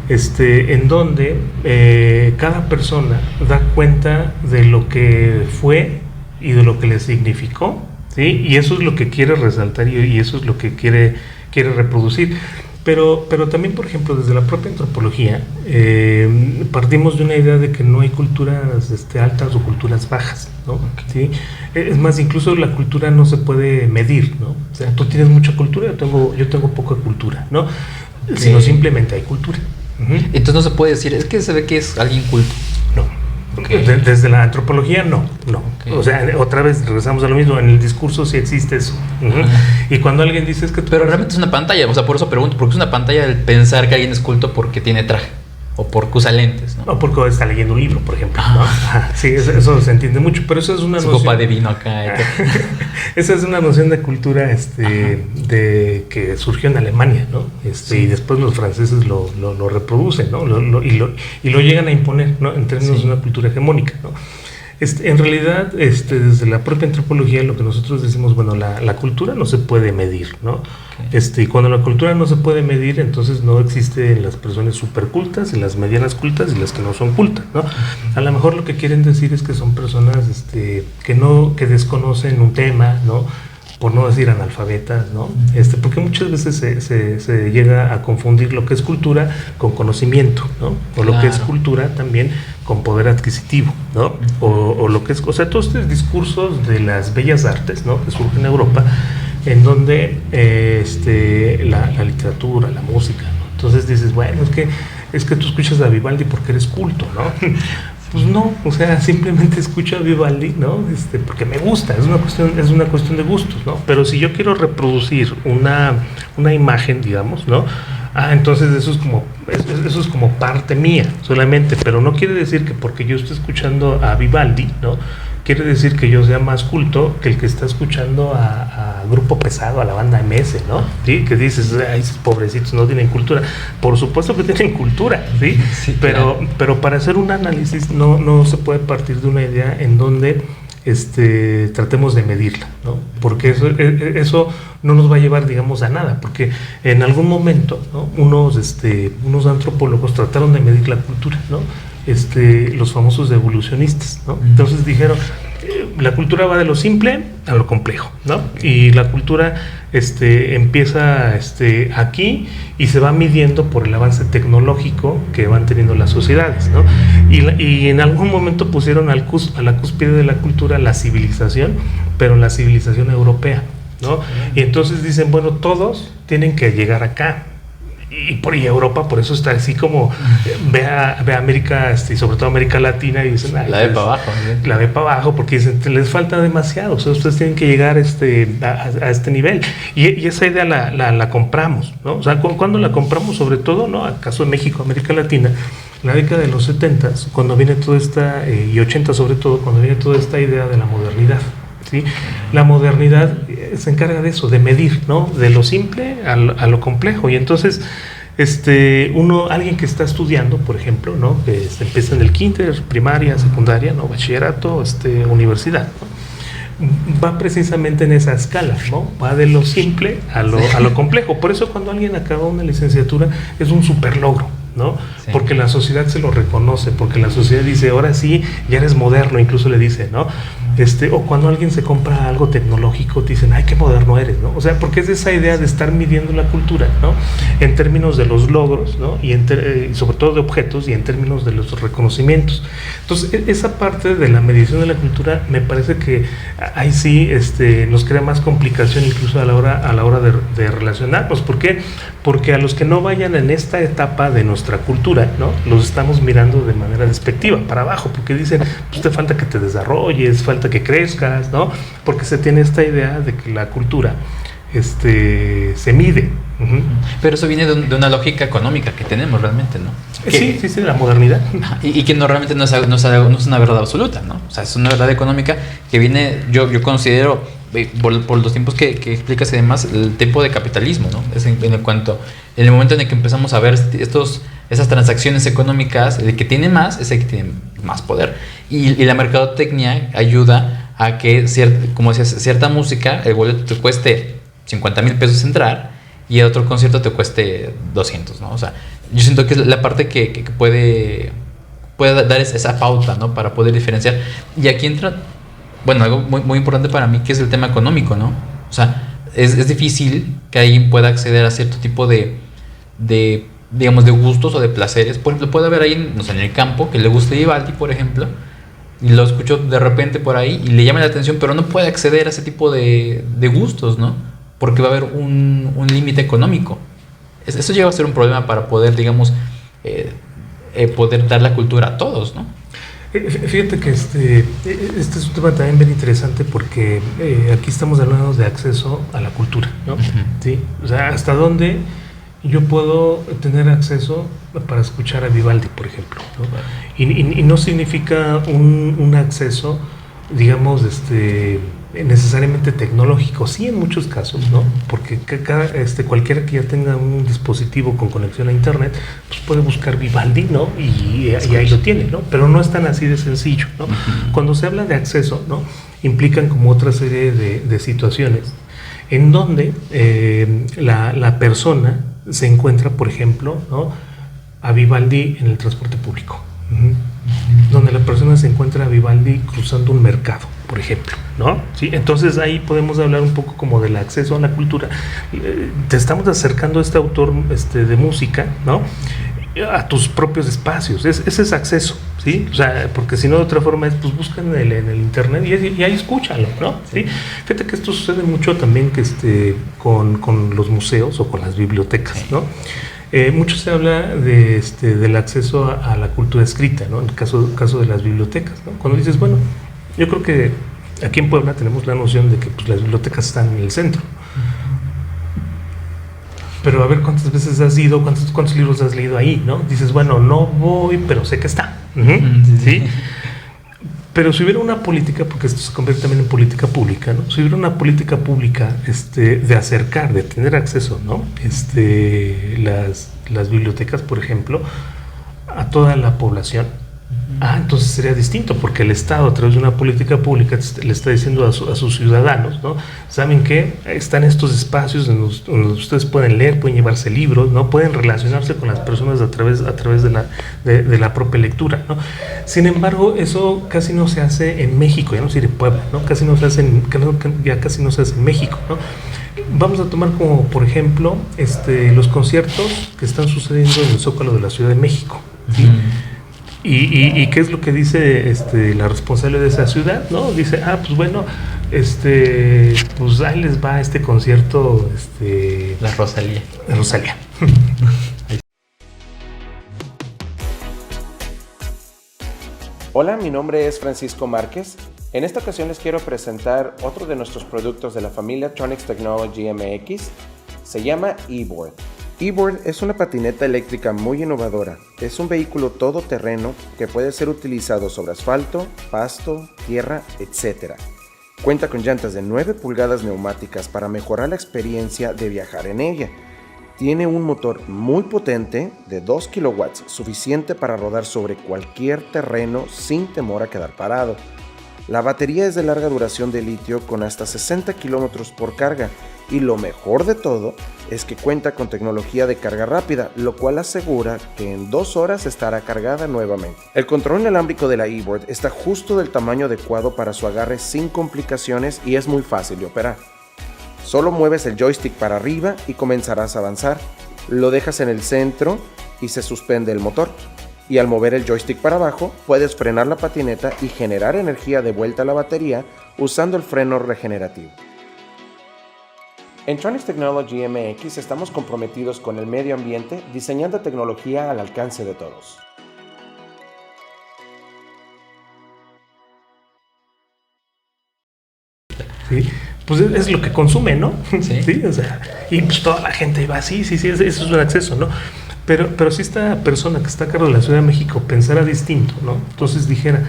En donde cada persona da cuenta de lo que fue y de lo que le significó, ¿sí? Y eso es lo que quiere resaltar y eso es lo que quiere reproducir. Pero también, por ejemplo, desde la propia antropología, partimos de una idea de que no hay culturas altas o culturas bajas, ¿no? ¿Sí? Es más, incluso la cultura no se puede medir, ¿no? O sea, tú tienes mucha cultura, yo tengo poca cultura, ¿no? Sino simplemente hay cultura. Entonces no se puede decir, es que se ve que es alguien culto. No. Okay. Desde la antropología, no. Okay. O sea, otra vez regresamos a lo mismo, en el discurso sí existe eso. Y cuando alguien dice es que... Pero realmente es una pantalla, o sea, por eso pregunto, porque es una pantalla el pensar que alguien es culto porque tiene traje, o porque usa lentes, ¿no? O porque está leyendo un libro, por ejemplo, ¿no? Sí, eso se entiende mucho, pero eso es una noción... copa de vino acá. Esa es una noción de cultura de que surgió en Alemania, ¿no? Y después los franceses lo reproducen, ¿no? Y lo llegan a imponer, ¿no? En términos de una cultura hegemónica, ¿no? En realidad, desde la propia antropología, lo que nosotros decimos, bueno, la cultura no se puede medir, ¿no? Okay. Y cuando la cultura no se puede medir, entonces no existen las personas supercultas y las medianas cultas y las que no son cultas, ¿no? A lo mejor lo que quieren decir es que son personas que desconocen un tema, ¿no? Por no decir analfabetas, ¿no? Porque muchas veces se llega a confundir lo que es cultura con conocimiento, ¿no? O lo que es cultura también con poder adquisitivo, ¿no? O lo que es, o sea, todos estos discursos de las bellas artes, ¿no? Que surgen en Europa, en donde la literatura, la música, ¿no? Entonces dices, bueno, es que tú escuchas a Vivaldi porque eres culto, ¿no? Pues no, o sea, simplemente escucho a Vivaldi, ¿no? Porque me gusta, es una cuestión de gustos, ¿no? Pero si yo quiero reproducir una imagen, digamos, ¿no? Entonces eso es como parte mía solamente, pero no quiere decir que porque yo esté escuchando a Vivaldi, ¿no? Quiere decir que yo sea más culto que el que está escuchando a Grupo Pesado, a la banda MS, ¿no? ¿Sí? Que dices, ay, esos pobrecitos no tienen cultura. Por supuesto que tienen cultura, ¿sí? Sí, pero para hacer un análisis no se puede partir de una idea en donde tratemos de medirla, ¿no? Porque eso no nos va a llevar, digamos, a nada, porque en algún momento, ¿no? unos antropólogos trataron de medir la cultura, ¿no? Los famosos evolucionistas, ¿no? Entonces dijeron, la cultura va de lo simple a lo complejo, ¿no? Y la cultura empieza aquí y se va midiendo por el avance tecnológico que van teniendo las sociedades, ¿no? Y en algún momento pusieron a la cúspide de la cultura la civilización, pero la civilización europea, ¿no? Y entonces dicen, bueno, todos tienen que llegar acá. Y Europa por eso está así como ve a América y sobre todo América Latina y dicen la ve para abajo, ¿sí? La ve para abajo porque dicen les falta demasiado, o sea, ustedes tienen que llegar a este nivel y esa idea la compramos, ¿no? O sea, cuando la compramos, sobre todo, ¿no? Acaso en México, América Latina, en la década de los 70s, cuando viene toda esta y 80 sobre todo, cuando viene toda esta idea de la modernidad, ¿sí? La modernidad se encarga de eso, de medir, ¿no? De lo simple a lo complejo. Y entonces, alguien que está estudiando, por ejemplo, ¿no? Que empieza en el kinder, primaria, secundaria, ¿no? Bachillerato, universidad, ¿no? Va precisamente en esa escala, ¿no? Va de lo simple a lo complejo. Por eso cuando alguien acaba una licenciatura es un super logro, ¿no? Sí. Porque la sociedad se lo reconoce, porque la sociedad dice, ahora sí, ya eres moderno, incluso le dice, ¿no? O cuando alguien se compra algo tecnológico, te dicen, ay, qué moderno eres, ¿no? O sea, porque es esa idea de estar midiendo la cultura, ¿no? En términos de los logros, ¿no? Y sobre todo de objetos y en términos de los reconocimientos. Entonces, esa parte de la medición de la cultura me parece que ahí sí nos crea más complicación incluso a la hora de relacionarnos. ¿Por qué? Porque a los que no vayan en esta etapa de nuestra cultura, ¿no? Los estamos mirando de manera despectiva, para abajo, porque dicen, pues te falta que te desarrolles, falta que crezcas, ¿no? Porque se tiene esta idea de que la cultura se mide. Uh-huh. Pero eso viene de una lógica económica que tenemos realmente, ¿no? Sí, de la modernidad. Y que realmente no es una verdad absoluta, ¿no? O sea, es una verdad económica que viene, yo considero, por los tiempos que explicas y demás, el tiempo de capitalismo, ¿no? Es en el momento en el que empezamos a ver esas transacciones económicas, el que tiene más es el que tiene más poder. Y la mercadotecnia ayuda a que, como decías, cierta música, el boleto te cueste 50,000 pesos entrar y el otro concierto te cueste 200, ¿no? O sea, yo siento que es la parte que puede dar esa pauta, ¿no? Para poder diferenciar. Y aquí entra, bueno, algo muy, muy importante para mí, que es el tema económico, ¿no? O sea, es difícil que alguien pueda acceder a cierto tipo de digamos, de gustos o de placeres. Por ejemplo, puede haber alguien, no sé, en el campo que le guste Vivaldi, por ejemplo, y lo escuchó de repente por ahí y le llama la atención, pero no puede acceder a ese tipo de gustos, ¿no? Porque va a haber un límite económico. Eso llega a ser un problema para poder, digamos, poder dar la cultura a todos, ¿no? Fíjate que este es un tema también bien interesante porque aquí estamos hablando de acceso a la cultura, ¿no? Uh-huh. ¿Sí? O sea, ¿hasta dónde yo puedo tener acceso para escuchar a Vivaldi, por ejemplo, ¿no? Y no significa un acceso, digamos, necesariamente tecnológico, sí en muchos casos, ¿no? Porque cualquiera que ya tenga un dispositivo con conexión a internet, pues puede buscar Vivaldi, ¿no? Y ahí lo tiene, ¿no? Pero no es tan así de sencillo, ¿no? Uh-huh. Cuando se habla de acceso, ¿no? Implican como otra serie de situaciones en donde la persona se encuentra, por ejemplo, ¿no? A Vivaldi en el transporte público, uh-huh. Donde la persona se encuentra a Vivaldi cruzando un mercado, por ejemplo, ¿no? ¿Sí? Entonces ahí podemos hablar un poco como del acceso a la cultura. Te estamos acercando a este autor de música, ¿no? A tus propios espacios. Ese es acceso, ¿sí? O sea, porque si no, de otra forma es, pues buscan en el internet y ahí escúchalo, ¿no? ¿Sí? Fíjate que esto sucede mucho también que con los museos o con las bibliotecas, ¿no? Mucho se habla del acceso a la cultura escrita, ¿no? En el caso de las bibliotecas, ¿no? Cuando dices, bueno, yo creo que aquí en Puebla tenemos la noción de que pues, las bibliotecas están en el centro. Pero a ver cuántas veces has ido, cuántos libros has leído ahí, ¿no? Dices, bueno, no voy, pero sé que está. Uh-huh. ¿Sí? Pero si hubiera una política, porque esto se convierte también en política pública, ¿no? Si hubiera una política pública de acercar, de tener acceso, ¿no? Las bibliotecas, por ejemplo, a toda la población, entonces sería distinto, porque el Estado, a través de una política pública, le está diciendo a sus ciudadanos, ¿no? ¿Saben qué? Están estos espacios donde ustedes pueden leer, pueden llevarse libros, ¿no? Pueden relacionarse con las personas a través de la propia lectura, ¿no? Sin embargo, eso casi no se hace en México, ya no se dice Puebla, ¿no? Casi no se hace ya casi no se hace en México, ¿no? Vamos a tomar como, por ejemplo, los conciertos que están sucediendo en el Zócalo de la Ciudad de México, ¿sí? ¿Y qué es lo que dice la responsable de esa ciudad? ¿No? Dice, pues bueno, pues ahí les va este concierto, La Rosalía. La Rosalía. Hola, mi nombre es Francisco Márquez. En esta ocasión les quiero presentar otro de nuestros productos de la familia Tronics Technology MX. Se llama eBoard. eBoard es una patineta eléctrica muy innovadora. Es un vehículo todoterreno que puede ser utilizado sobre asfalto, pasto, tierra, etc. Cuenta con llantas de 9 pulgadas neumáticas para mejorar la experiencia de viajar en ella. Tiene un motor muy potente de 2 kilowatts, suficiente para rodar sobre cualquier terreno sin temor a quedar parado. La batería es de larga duración de litio con hasta 60 kilómetros por carga, y lo mejor de todo es que cuenta con tecnología de carga rápida, lo cual asegura que en 2 horas estará cargada nuevamente. El control inalámbrico de la eBoard está justo del tamaño adecuado para su agarre sin complicaciones y es muy fácil de operar. Solo mueves el joystick para arriba y comenzarás a avanzar. Lo dejas en el centro y se suspende el motor. Y al mover el joystick para abajo, puedes frenar la patineta y generar energía de vuelta a la batería usando el freno regenerativo. En Tronics Technology MX estamos comprometidos con el medio ambiente, diseñando tecnología al alcance de todos. Sí, pues es lo que consume, ¿no? Sí. Sí, o sea, y pues toda la gente va, sí, eso es un acceso, ¿no? Pero si esta persona que está a cargo de la Ciudad de México pensara distinto, ¿no? Entonces dijera,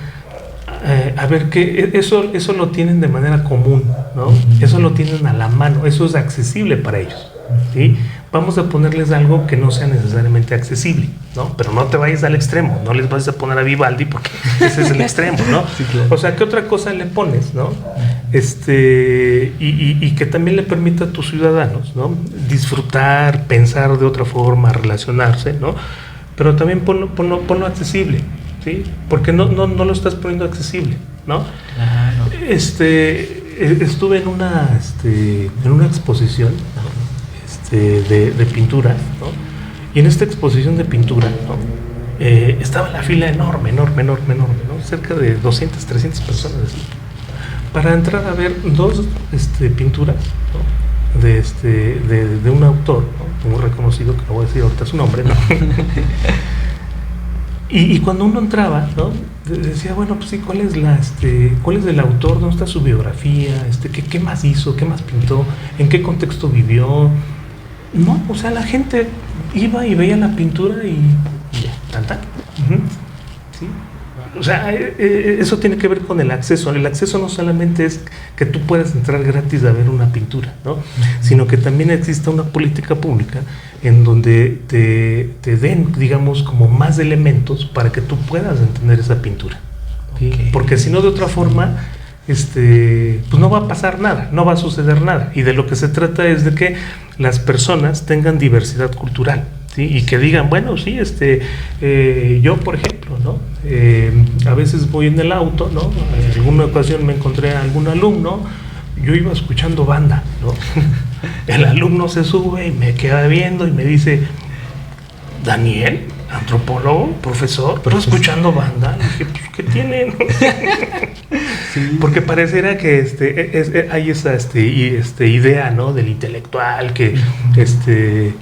a ver, que eso lo tienen de manera común, ¿no? Eso lo tienen a la mano, eso es accesible para ellos, ¿sí? Vamos a ponerles algo que no sea necesariamente accesible, ¿no? Pero no te vayas al extremo, no les vas a poner a Vivaldi porque ese es el extremo, ¿no? Sí, claro. O sea, ¿qué otra cosa le pones, no? Y que también le permita a tus ciudadanos, ¿no? Disfrutar, pensar de otra forma, relacionarse, ¿no? Pero también ponlo accesible, ¿sí? Porque no lo estás poniendo accesible, ¿no? Claro. Estuve en una exposición, ¿no? De pintura, ¿no? Y en esta exposición de pintura, ¿no? Estaba la fila enorme, ¿no? Cerca de 200, 300 personas, ¿sí? Para entrar a ver 2 pinturas, ¿no? De un autor, ¿no? Muy reconocido, que no voy a decir ahorita su nombre, ¿no? Y cuando uno entraba, ¿no? Decía, bueno, pues sí, ¿cuál es el autor? ¿Dónde está su biografía? ¿Qué más hizo? ¿Qué más pintó? ¿En qué contexto vivió? No, o sea, la gente iba y veía la pintura y ya, tanta. ¿Sí? O sea, eso tiene que ver con el acceso. El acceso no solamente es que tú puedas entrar gratis a ver una pintura, ¿no? Sino que también exista una política pública en donde te den, digamos, como más elementos para que tú puedas entender esa pintura, ¿sí? Okay. Porque si no, de otra forma, pues no va a pasar nada, no va a suceder nada. Y de lo que se trata es de que las personas tengan diversidad cultural, ¿sí? Y que digan, bueno, sí, yo, por ejemplo, ¿no? A veces voy en el auto, ¿no? En alguna ocasión me encontré a algún alumno, yo iba escuchando banda, ¿no? El alumno se sube y me queda viendo y me dice, Daniel, antropólogo, profesor, pero escuchando banda. Y dije, pues, ¿qué tiene? Sí. Porque pareciera que hay esa idea, ¿no? Del intelectual que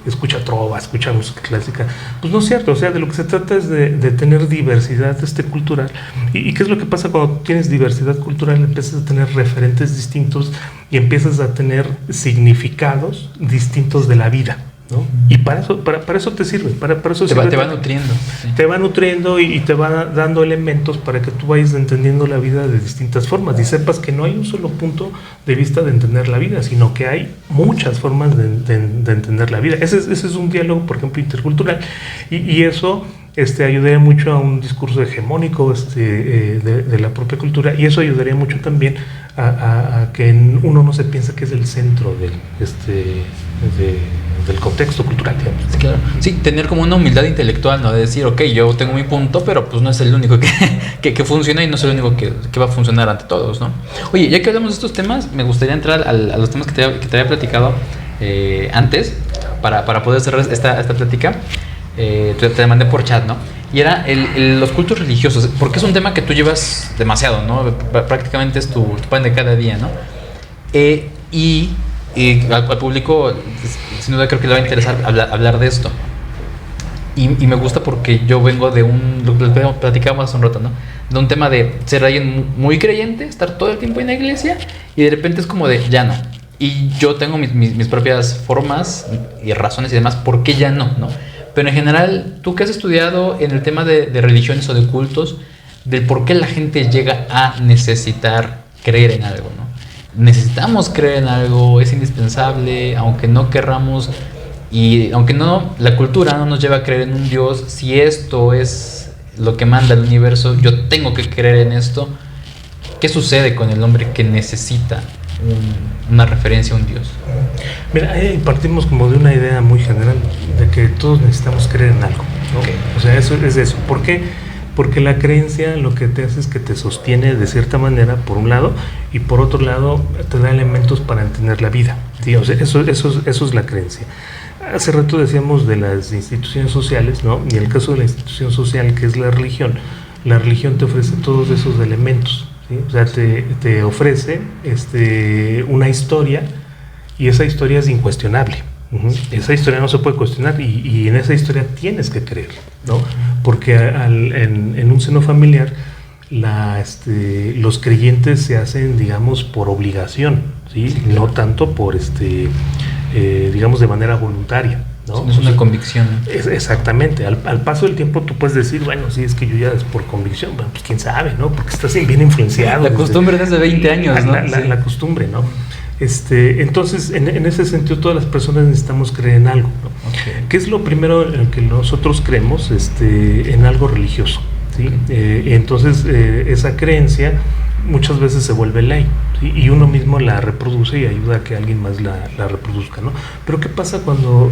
escucha trova, escucha música clásica. Pues no es cierto, o sea, de lo que se trata es de tener diversidad cultural. ¿Y qué es lo que pasa cuando tienes diversidad cultural? Empiezas a tener referentes distintos y empiezas a tener significados distintos de la vida, ¿no? Y para eso te sirve, para eso te va nutriendo. Sí. Te va nutriendo y te va dando elementos para que tú vayas entendiendo la vida de distintas formas y sepas que no hay un solo punto de vista de entender la vida, sino que hay muchas formas de entender la vida. Ese es un diálogo, por ejemplo, intercultural, y eso ayudaría mucho a un discurso hegemónico de la propia cultura, y eso ayudaría mucho también a que uno no se piense que es el centro del contexto cultural, digamos. Sí, claro. Sí, tener como una humildad intelectual, ¿no? De decir, ok, yo tengo mi punto, pero pues no es el único que funciona y no es el único que va a funcionar ante todos, ¿no? Oye, ya que hablamos de estos temas, me gustaría entrar a los temas que te había platicado antes, para poder cerrar esta plática. Te mandé por chat, ¿no? Y era los cultos religiosos, porque es un tema que tú llevas demasiado, ¿no? Prácticamente es tu pan de cada día, ¿no? Y al público, sin duda, creo que le va a interesar hablar de esto. Y me gusta porque yo vengo de lo que platicábamos hace un rato, ¿no? De un tema de ser alguien muy creyente, estar todo el tiempo en la iglesia, y de repente es como de, ya no. Y yo tengo mis propias formas y razones y demás, ¿por qué ya no? Pero en general, tú que has estudiado en el tema de religiones o de cultos, del por qué la gente llega a necesitar creer en algo, ¿no? necesitamos creer en algo, es indispensable, aunque no querramos, y aunque no, la cultura no nos lleva a creer en un Dios. Si esto es lo que manda el universo, yo tengo que creer en esto. ¿Qué sucede con el hombre que necesita una referencia a un Dios? Mira, partimos como de una idea muy general, de que todos necesitamos creer en algo, ¿no? Okay. O sea, eso es eso. ¿Por qué? Porque la creencia lo que te hace es que te sostiene de cierta manera, por un lado, y por otro lado te da elementos para entender la vida, ¿sí? O sea, eso es la creencia. Hace rato decíamos de las instituciones sociales, ¿no? Y en el caso de la institución social, que es la religión te ofrece todos esos elementos, ¿sí? O sea, te ofrece una historia, y esa historia es incuestionable. Esa historia no se puede cuestionar, y en esa historia tienes que creer, ¿no? Porque en un seno familiar los creyentes se hacen, digamos, por obligación, ¿sí? Sí, claro. No tanto por digamos, de manera voluntaria, ¿no? Es una convicción. Exactamente. Al paso del tiempo tú puedes decir, bueno, sí, es que yo ya es por convicción. Bueno, pues quién sabe, ¿no? Porque estás bien influenciado. La costumbre desde 20 años, ¿no? La costumbre, ¿no? Entonces, en ese sentido, todas las personas necesitamos creer en algo, ¿no? Okay. ¿Qué es lo primero en que nosotros creemos? En algo religioso, ¿sí? Okay. Entonces, esa creencia muchas veces se vuelve ley, ¿sí? Y uno mismo la reproduce y ayuda a que alguien más la reproduzca, ¿no? Pero ¿qué pasa cuando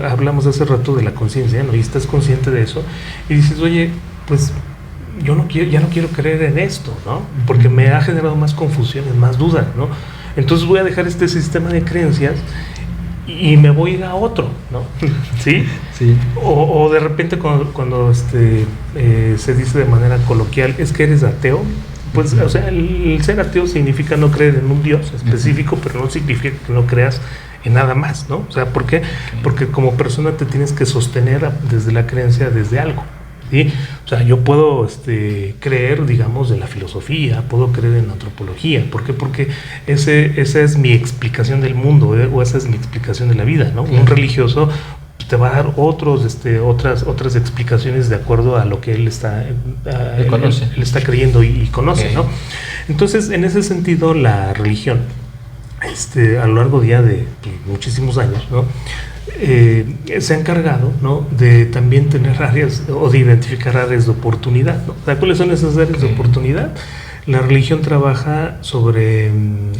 hablamos hace rato de la conciencia, ¿no? Y estás consciente de eso y dices, oye, pues ya no quiero creer en esto, ¿no? Porque me ha generado más confusiones, más dudas, ¿no? Entonces voy a dejar este sistema de creencias y me voy a ir a otro, ¿no? ¿Sí? Sí. O de repente cuando se dice de manera coloquial, es que eres ateo. Pues, o sea, el ser ateo significa no creer en un Dios específico, pero no significa que no creas en nada más, ¿no? O sea, ¿por qué? Porque como persona te tienes que sostener desde la creencia, desde algo, ¿sí? O sea, yo puedo creer, digamos, en la filosofía, puedo creer en la antropología. ¿Por qué? Porque esa es mi explicación del mundo, o esa es mi explicación de la vida, ¿no? Un religioso te va a dar otras explicaciones de acuerdo a lo que él está creyendo y conoce, okay, ¿no? Entonces, en ese sentido, la religión, a lo largo ya de muchísimos años, ¿no? Se ha encargado, ¿no? De también tener áreas o de identificar áreas de oportunidad, ¿no? O sea, ¿cuáles son esas áreas de oportunidad? La religión trabaja sobre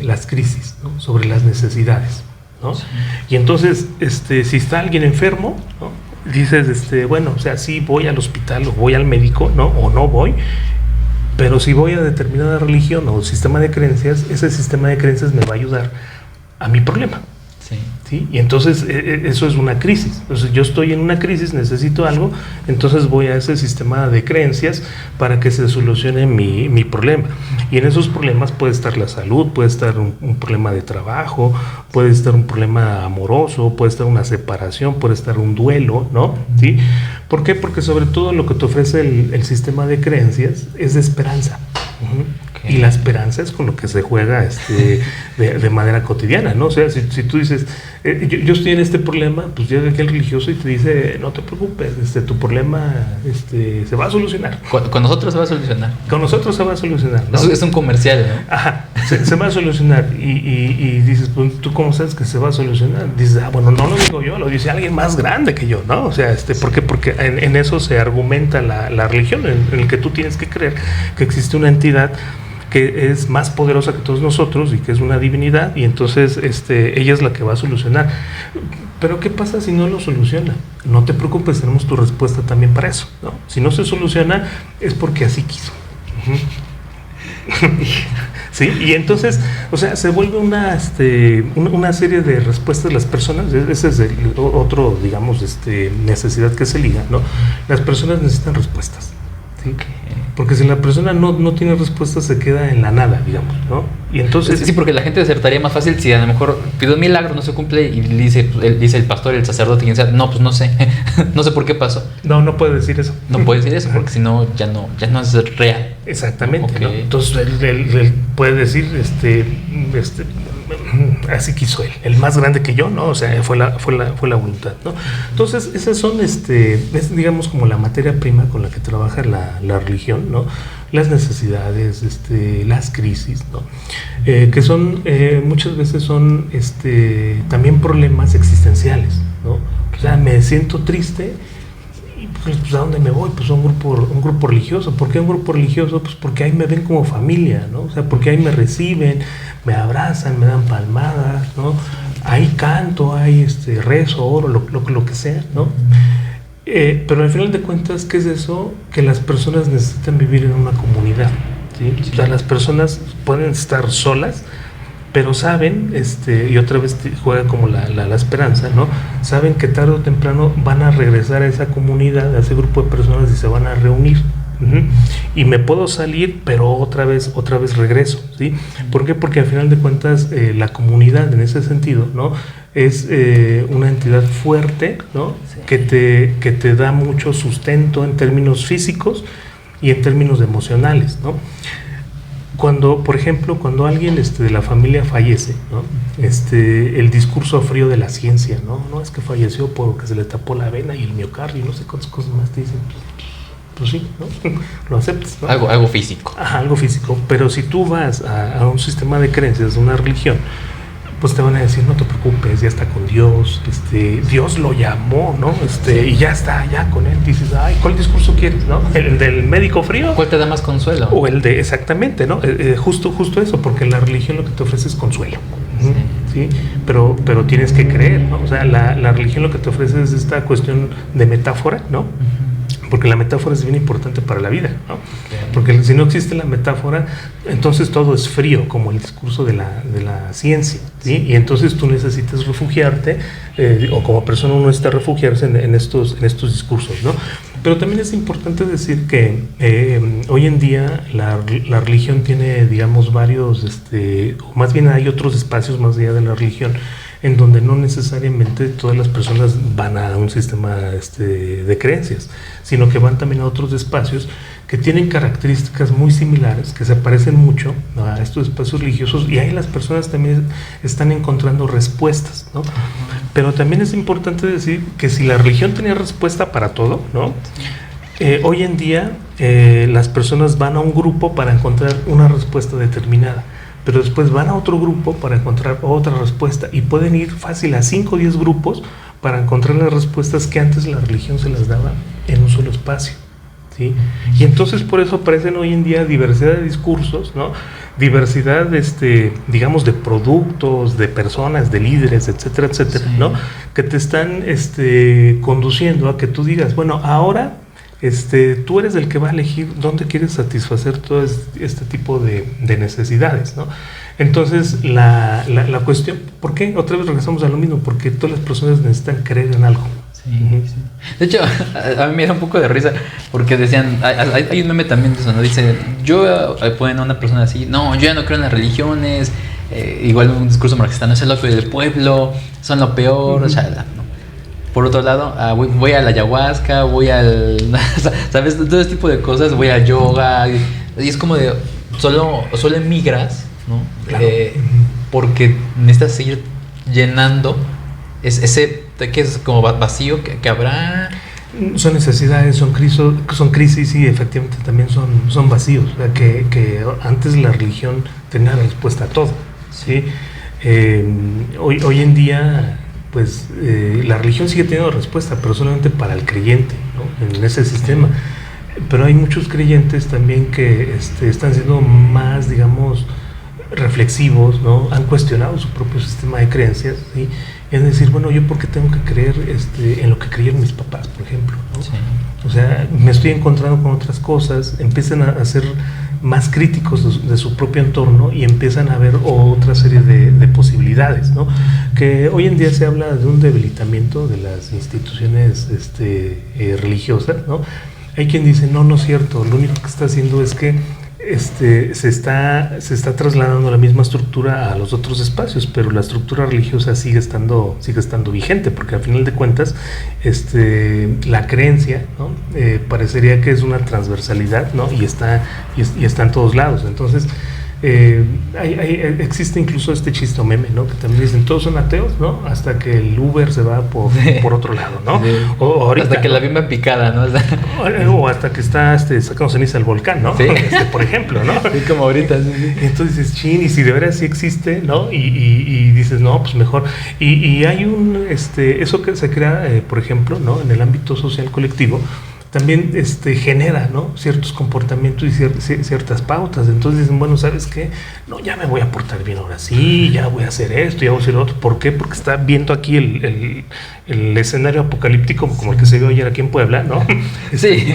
las crisis, ¿no? Sobre las necesidades, ¿no? Sí. Y entonces, si está alguien enfermo, ¿no? Dices, bueno, o sea, sí voy al hospital o voy al médico, ¿no? O no voy, pero si voy a determinada religión o sistema de creencias, ese sistema de creencias me va a ayudar a mi problema. Sí. ¿Sí? Y entonces eso es una crisis. Entonces yo estoy en una crisis, necesito algo, entonces voy a ese sistema de creencias para que se solucione mi problema. Y en esos problemas puede estar la salud, puede estar un problema de trabajo, puede estar un problema amoroso, puede estar una separación, puede estar un duelo, ¿no? ¿Sí? ¿Por qué? Porque sobre todo lo que te ofrece el sistema de creencias es de esperanza. Okay. Y la esperanza es con lo que se juega de manera cotidiana, ¿no? O sea, si tú dices, yo estoy en este problema, pues llega aquel religioso y te dice, no te preocupes, tu problema se va a solucionar. Con nosotros se va a solucionar. Con nosotros se va a solucionar, ¿no? Eso es un comercial, ¿no? Ajá, se va a solucionar. Y dices, pues, ¿tú cómo sabes que se va a solucionar? Dices, bueno, no lo digo yo, lo dice alguien más grande que yo, ¿no? O sea, ¿por qué? Porque en eso se argumenta la religión, en el que tú tienes que creer que existe una entidad que es más poderosa que todos nosotros y que es una divinidad, y entonces ella es la que va a solucionar. Pero ¿qué pasa si no lo soluciona? No te preocupes, tenemos tu respuesta también para eso, ¿no? Si no se soluciona es porque así quiso. ¿Sí? Y entonces, o sea, se vuelve una serie de respuestas de las personas. Ese es el otro, digamos, necesidad que se liga, ¿no? Las personas necesitan respuestas, ¿sí? Okay. Porque si la persona no tiene respuesta, se queda en la nada, digamos, ¿no? Y entonces... Sí, porque la gente desertaría más fácil si a lo mejor pido un milagro, no se cumple, y dice el pastor, el sacerdote, quien sea, no, pues no sé, no sé por qué pasó. No puede decir eso. No puede decir eso, porque si no, ya no es real. Exactamente, okay, ¿no? Entonces él puede decir, así quiso él, el más grande que yo, ¿no? O sea, fue la voluntad, ¿no? Entonces, esas son, es digamos como la materia prima con la que trabaja la religión, ¿no? las necesidades, las crisis, ¿no? Que son, muchas veces son también problemas existenciales, ¿no? O sea, me siento triste y pues ¿a dónde me voy? Pues a un grupo religioso. ¿Por qué un grupo religioso? Pues porque ahí me ven como familia, ¿no? O sea, porque ahí me reciben, me abrazan, me dan palmadas, ¿no? Ahí canto, ahí rezo, oro, lo que sea, ¿no? Pero al final de cuentas, ¿qué es eso? Que las personas necesitan vivir en una comunidad, ¿sí? O sea, las personas pueden estar solas, pero saben, y otra vez juega como la esperanza, ¿no? Saben que tarde o temprano van a regresar a esa comunidad, a ese grupo de personas y se van a reunir. Y me puedo salir, pero otra vez regreso, ¿sí? ¿Por qué? Porque al final de cuentas la comunidad en ese sentido, ¿no? Es una entidad fuerte, ¿no? Sí. que te da mucho sustento en términos físicos y en términos emocionales, ¿no? Cuando, por ejemplo, cuando alguien de la familia fallece, ¿no? El discurso frío de la ciencia, ¿no? No es que falleció porque se le tapó la vena y el miocardio, no sé cuántas cosas más te dicen. Pues sí, ¿no? Lo aceptas, ¿no? Algo físico. Ajá, algo físico. Pero si tú vas a un sistema de creencias, una religión, pues te van a decir, no te preocupes, ya está con Dios, Dios lo llamó, ¿no? Y ya está, ya con él. Dices, ay, ¿cuál discurso quieres, no? ¿El del médico frío? ¿Cuál te da más consuelo? O el de, exactamente, ¿no? Justo eso, porque la religión lo que te ofrece es consuelo. Sí. Pero tienes que creer, ¿no? O sea, la religión lo que te ofrece es esta cuestión de metáfora, ¿no? Porque la metáfora es bien importante para la vida, ¿no? Porque si no existe la metáfora, entonces todo es frío, como el discurso de la ciencia, ¿sí? Y entonces tú necesitas refugiarte, o como persona uno necesita refugiarse en estos discursos, ¿no? Pero también es importante decir que hoy en día la religión tiene, digamos, varios, o más bien hay otros espacios más allá de la religión, en donde no necesariamente todas las personas van a un sistema de creencias, sino que van también a otros espacios que tienen características muy similares, que se parecen mucho a estos espacios religiosos, y ahí las personas también están encontrando respuestas, ¿no? Pero también es importante decir que si la religión tenía respuesta para todo, ¿no? Hoy en día las personas van a un grupo para encontrar una respuesta determinada, pero después van a otro grupo para encontrar otra respuesta, y pueden ir fácil a 5 o 10 grupos para encontrar las respuestas que antes la religión se las daba en un solo espacio, ¿sí? Y entonces por eso aparecen hoy en día diversidad de discursos, ¿no? Diversidad, digamos, de productos, de personas, de líderes, etcétera, etcétera, sí. ¿No? Que te están conduciendo a que tú digas, bueno, ahora tú eres el que va a elegir dónde quieres satisfacer todo este tipo de necesidades, ¿no? Entonces, la cuestión, ¿por qué? Otra vez regresamos a lo mismo, porque todas las personas necesitan creer en algo. Sí, sí. De hecho, a mí me da un poco de risa, porque decían, hay un meme también de eso, ¿no? Dice, ponen a una persona así, no, yo ya no creo en las religiones, igual un discurso marxista, no es el loco del pueblo, son lo peor, o sea, ¿no? Por otro lado, voy a la ayahuasca, voy al... ¿sabes? Todo ese tipo de cosas, voy al yoga. Y es como de... Solo emigras, ¿no? Claro. Porque necesitas seguir llenando ese que es como vacío que habrá... Son necesidades, son crisis y efectivamente también son vacíos. O sea, que antes la religión tenía la respuesta a todo, ¿sí? Hoy en día... pues la religión sigue teniendo respuesta, pero solamente para el creyente, ¿no? En ese sistema. Pero hay muchos creyentes también que están siendo más, digamos, reflexivos, ¿no? Han cuestionado su propio sistema de creencias, ¿sí? Es decir, bueno, ¿yo por qué tengo que creer en lo que creyeron mis papás, por ejemplo, ¿no? Sí. O sea, me estoy encontrando con otras cosas, empiezan a ser más críticos de su propio entorno y empiezan a ver otra serie de posibilidades, ¿no? Que hoy en día se habla de un debilitamiento de las instituciones religiosas, ¿no? Hay quien dice, no es cierto, lo único que está haciendo es que se está trasladando la misma estructura a los otros espacios, pero la estructura religiosa sigue estando vigente, porque al final de cuentas la creencia, ¿no? Parecería que es una transversalidad, ¿no? y está en todos lados. Entonces Existe incluso este chiste o meme, ¿no? Que también dicen, todos son ateos, ¿no? Hasta que el Uber se va por otro lado, ¿no? Sí. O ahorita, hasta que ¿no? la bimba picada, ¿no? O hasta que está sacando ceniza del volcán, ¿no? Sí. Por ejemplo, ¿no? Sí, como ahorita. Sí. Y entonces dices, chin, y si de veras sí existe, ¿no? Y dices, no, pues mejor. Y hay eso que se crea, por ejemplo, ¿no? En el ámbito social colectivo, también genera, ¿no? Ciertos comportamientos y ciertas pautas. Entonces dicen, bueno, ¿sabes qué? No, ya me voy a portar bien ahora sí, ya voy a hacer esto, ya voy a hacer otro. ¿Por qué? Porque está viendo aquí el escenario apocalíptico como el que se vio ayer aquí en Puebla, ¿no? Sí,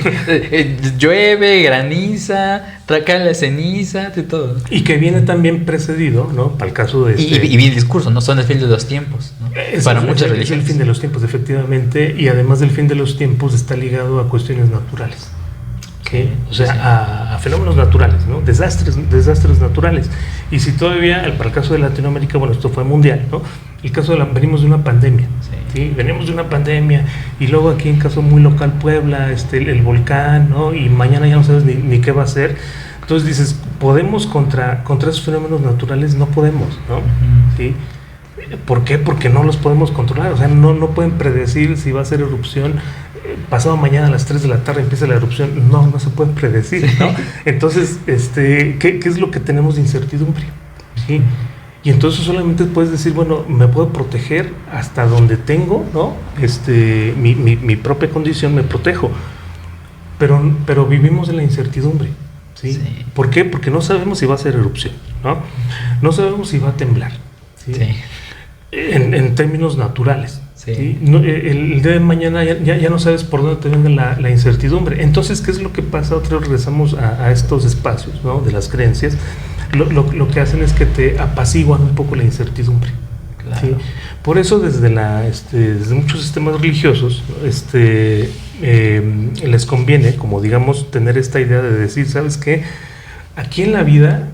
llueve, graniza, cae la ceniza, de todo. Y que viene también precedido, ¿no? Para el caso de Y vi el discurso, ¿no? Son el fin de los tiempos, ¿no? Para muchas religiones. Es el fin de los tiempos, efectivamente, y además del fin de los tiempos está ligado a cuestiones naturales. ¿Okay? O sea, a fenómenos naturales, ¿no? Desastres naturales. Y si todavía, para el caso de Latinoamérica, bueno, esto fue mundial, ¿no? El caso venimos de una pandemia, ¿sí? Venimos de una pandemia, y luego aquí en caso muy local, Puebla, el volcán, ¿no? Y mañana ya no sabes ni qué va a ser. Entonces dices, ¿podemos contra esos fenómenos naturales? No podemos, ¿no? ¿Sí? ¿Por qué? Porque no los podemos controlar, o sea, no pueden predecir si va a ser erupción. Pasado mañana a las 3 de la tarde empieza la erupción, no se puede predecir, ¿no? Entonces, ¿qué es lo que tenemos de incertidumbre? ¿Sí? Y entonces solamente puedes decir, bueno, me puedo proteger hasta donde tengo, ¿no? Mi propia condición, me protejo, pero vivimos en la incertidumbre, ¿sí? Sí. ¿Por qué? Porque no sabemos si va a ser erupción, ¿no? No sabemos si va a temblar, ¿sí? Sí. En términos naturales. Sí. ¿Sí? No, el día de mañana ya no sabes por dónde te venga la incertidumbre. Entonces, ¿qué es lo que pasa? Otra vez regresamos a estos espacios, ¿no? De las creencias. Lo que hacen es que te apaciguan un poco la incertidumbre. Claro. ¿Sí? Por eso desde muchos sistemas religiosos les conviene, como digamos, tener esta idea de decir, ¿sabes qué? Aquí en la vida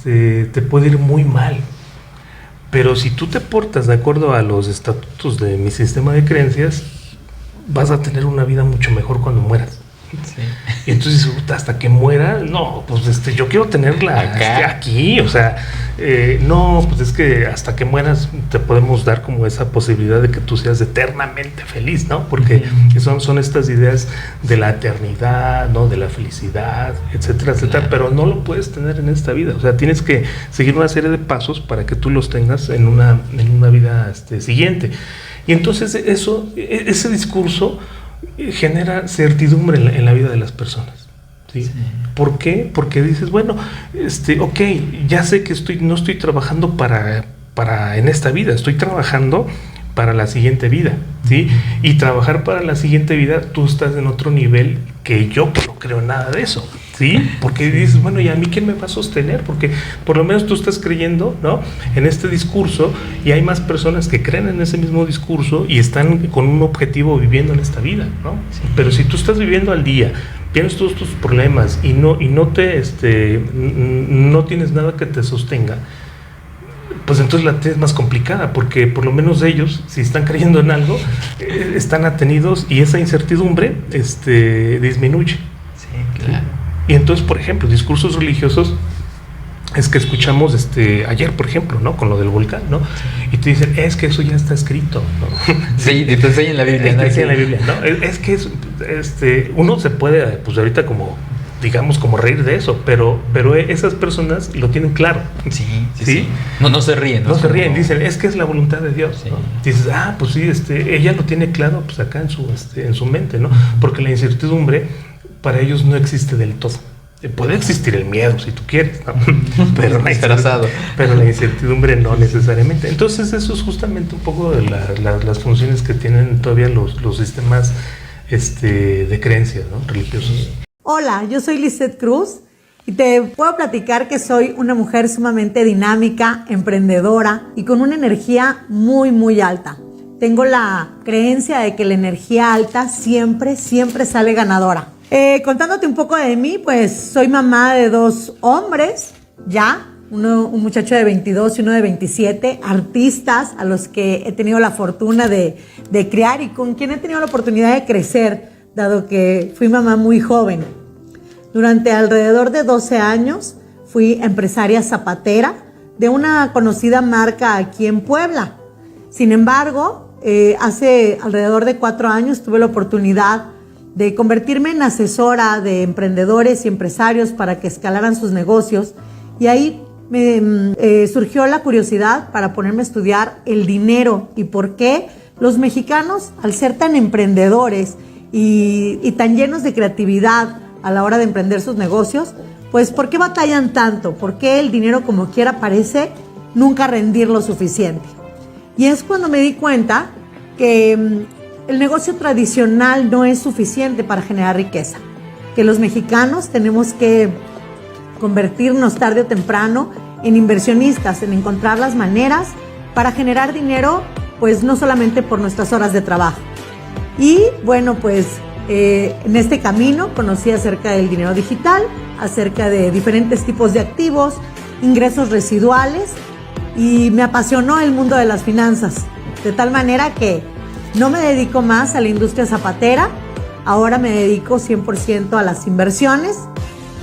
te puede ir muy mal. Pero si tú te portas de acuerdo a los estatutos de mi sistema de creencias, vas a tener una vida mucho mejor cuando mueras. Sí. Y entonces, hasta que muera, no, pues yo quiero tenerla Acá. aquí, o sea, no, pues es que hasta que mueras te podemos dar como esa posibilidad de que tú seas eternamente feliz, ¿no? Porque son estas ideas de la eternidad, ¿no? De la felicidad, etcétera, etcétera, pero no lo puedes tener en esta vida, o sea, tienes que seguir una serie de pasos para que tú los tengas en una vida siguiente. Y entonces ese discurso genera certidumbre en la vida de las personas, ¿sí? Sí. ¿Por qué? Porque dices, bueno, ok, ya sé que no estoy trabajando para en esta vida, estoy trabajando para la siguiente vida, ¿sí? Y trabajar para la siguiente vida, tú estás en otro nivel que yo no creo nada de eso, ¿sí? Porque dices, bueno, ¿y a mí quién me va a sostener? Porque por lo menos tú estás creyendo, ¿no? En este discurso, y hay más personas que creen en ese mismo discurso y están con un objetivo viviendo en esta vida, ¿no? Sí. Pero si tú estás viviendo al día, tienes todos tus problemas y no tienes nada que te sostenga, pues entonces la tienes más complicada, porque por lo menos ellos, si están creyendo en algo, están atenidos y esa incertidumbre disminuye. Sí, claro. Y entonces, por ejemplo, discursos religiosos es que escuchamos ayer, por ejemplo, ¿no? Con lo del volcán, ¿no? Y te dicen, es que eso ya está escrito, ¿no? Sí, te enseñan en la Biblia, ¿no? En la Biblia, ¿no? Es que uno se puede, pues ahorita como digamos, como reír de eso, pero esas personas lo tienen claro. Sí. No se ríen. No se ríen, dicen, es que es la voluntad de Dios, sí. ¿no? Dices, pues sí, ella lo tiene claro, pues acá en su mente, ¿no? Porque la incertidumbre para ellos no existe del todo. Puede existir el miedo si tú quieres, ¿no? Pero la incertidumbre no necesariamente. Entonces eso es justamente un poco de las funciones que tienen todavía los sistemas de creencias, ¿no? Religiosos. Hola, yo soy Lizeth Cruz y te puedo platicar que soy una mujer sumamente dinámica, emprendedora y con una energía muy, muy alta. Tengo la creencia de que la energía alta siempre sale ganadora. Contándote un poco de mí, pues soy mamá de 2 hombres, ya, un muchacho de 22 y uno de 27, artistas a los que he tenido la fortuna de criar y con quien he tenido la oportunidad de crecer, dado que fui mamá muy joven. Durante alrededor de 12 años fui empresaria zapatera de una conocida marca aquí en Puebla. Sin embargo, hace alrededor de 4 años tuve la oportunidad de convertirme en asesora de emprendedores y empresarios para que escalaran sus negocios, y ahí me surgió la curiosidad para ponerme a estudiar el dinero y por qué los mexicanos, al ser tan emprendedores y tan llenos de creatividad a la hora de emprender sus negocios, pues ¿por qué batallan tanto? ¿Por qué el dinero, como quiera, parece nunca rendir lo suficiente? Y es cuando me di cuenta que el negocio tradicional no es suficiente para generar riqueza, que los mexicanos tenemos que convertirnos tarde o temprano en inversionistas, en encontrar las maneras para generar dinero, pues no solamente por nuestras horas de trabajo. Y bueno, pues en este camino conocí acerca del dinero digital, acerca de diferentes tipos de activos, ingresos residuales, y me apasionó el mundo de las finanzas, de tal manera que no me dedico más a la industria zapatera, ahora me dedico 100% a las inversiones,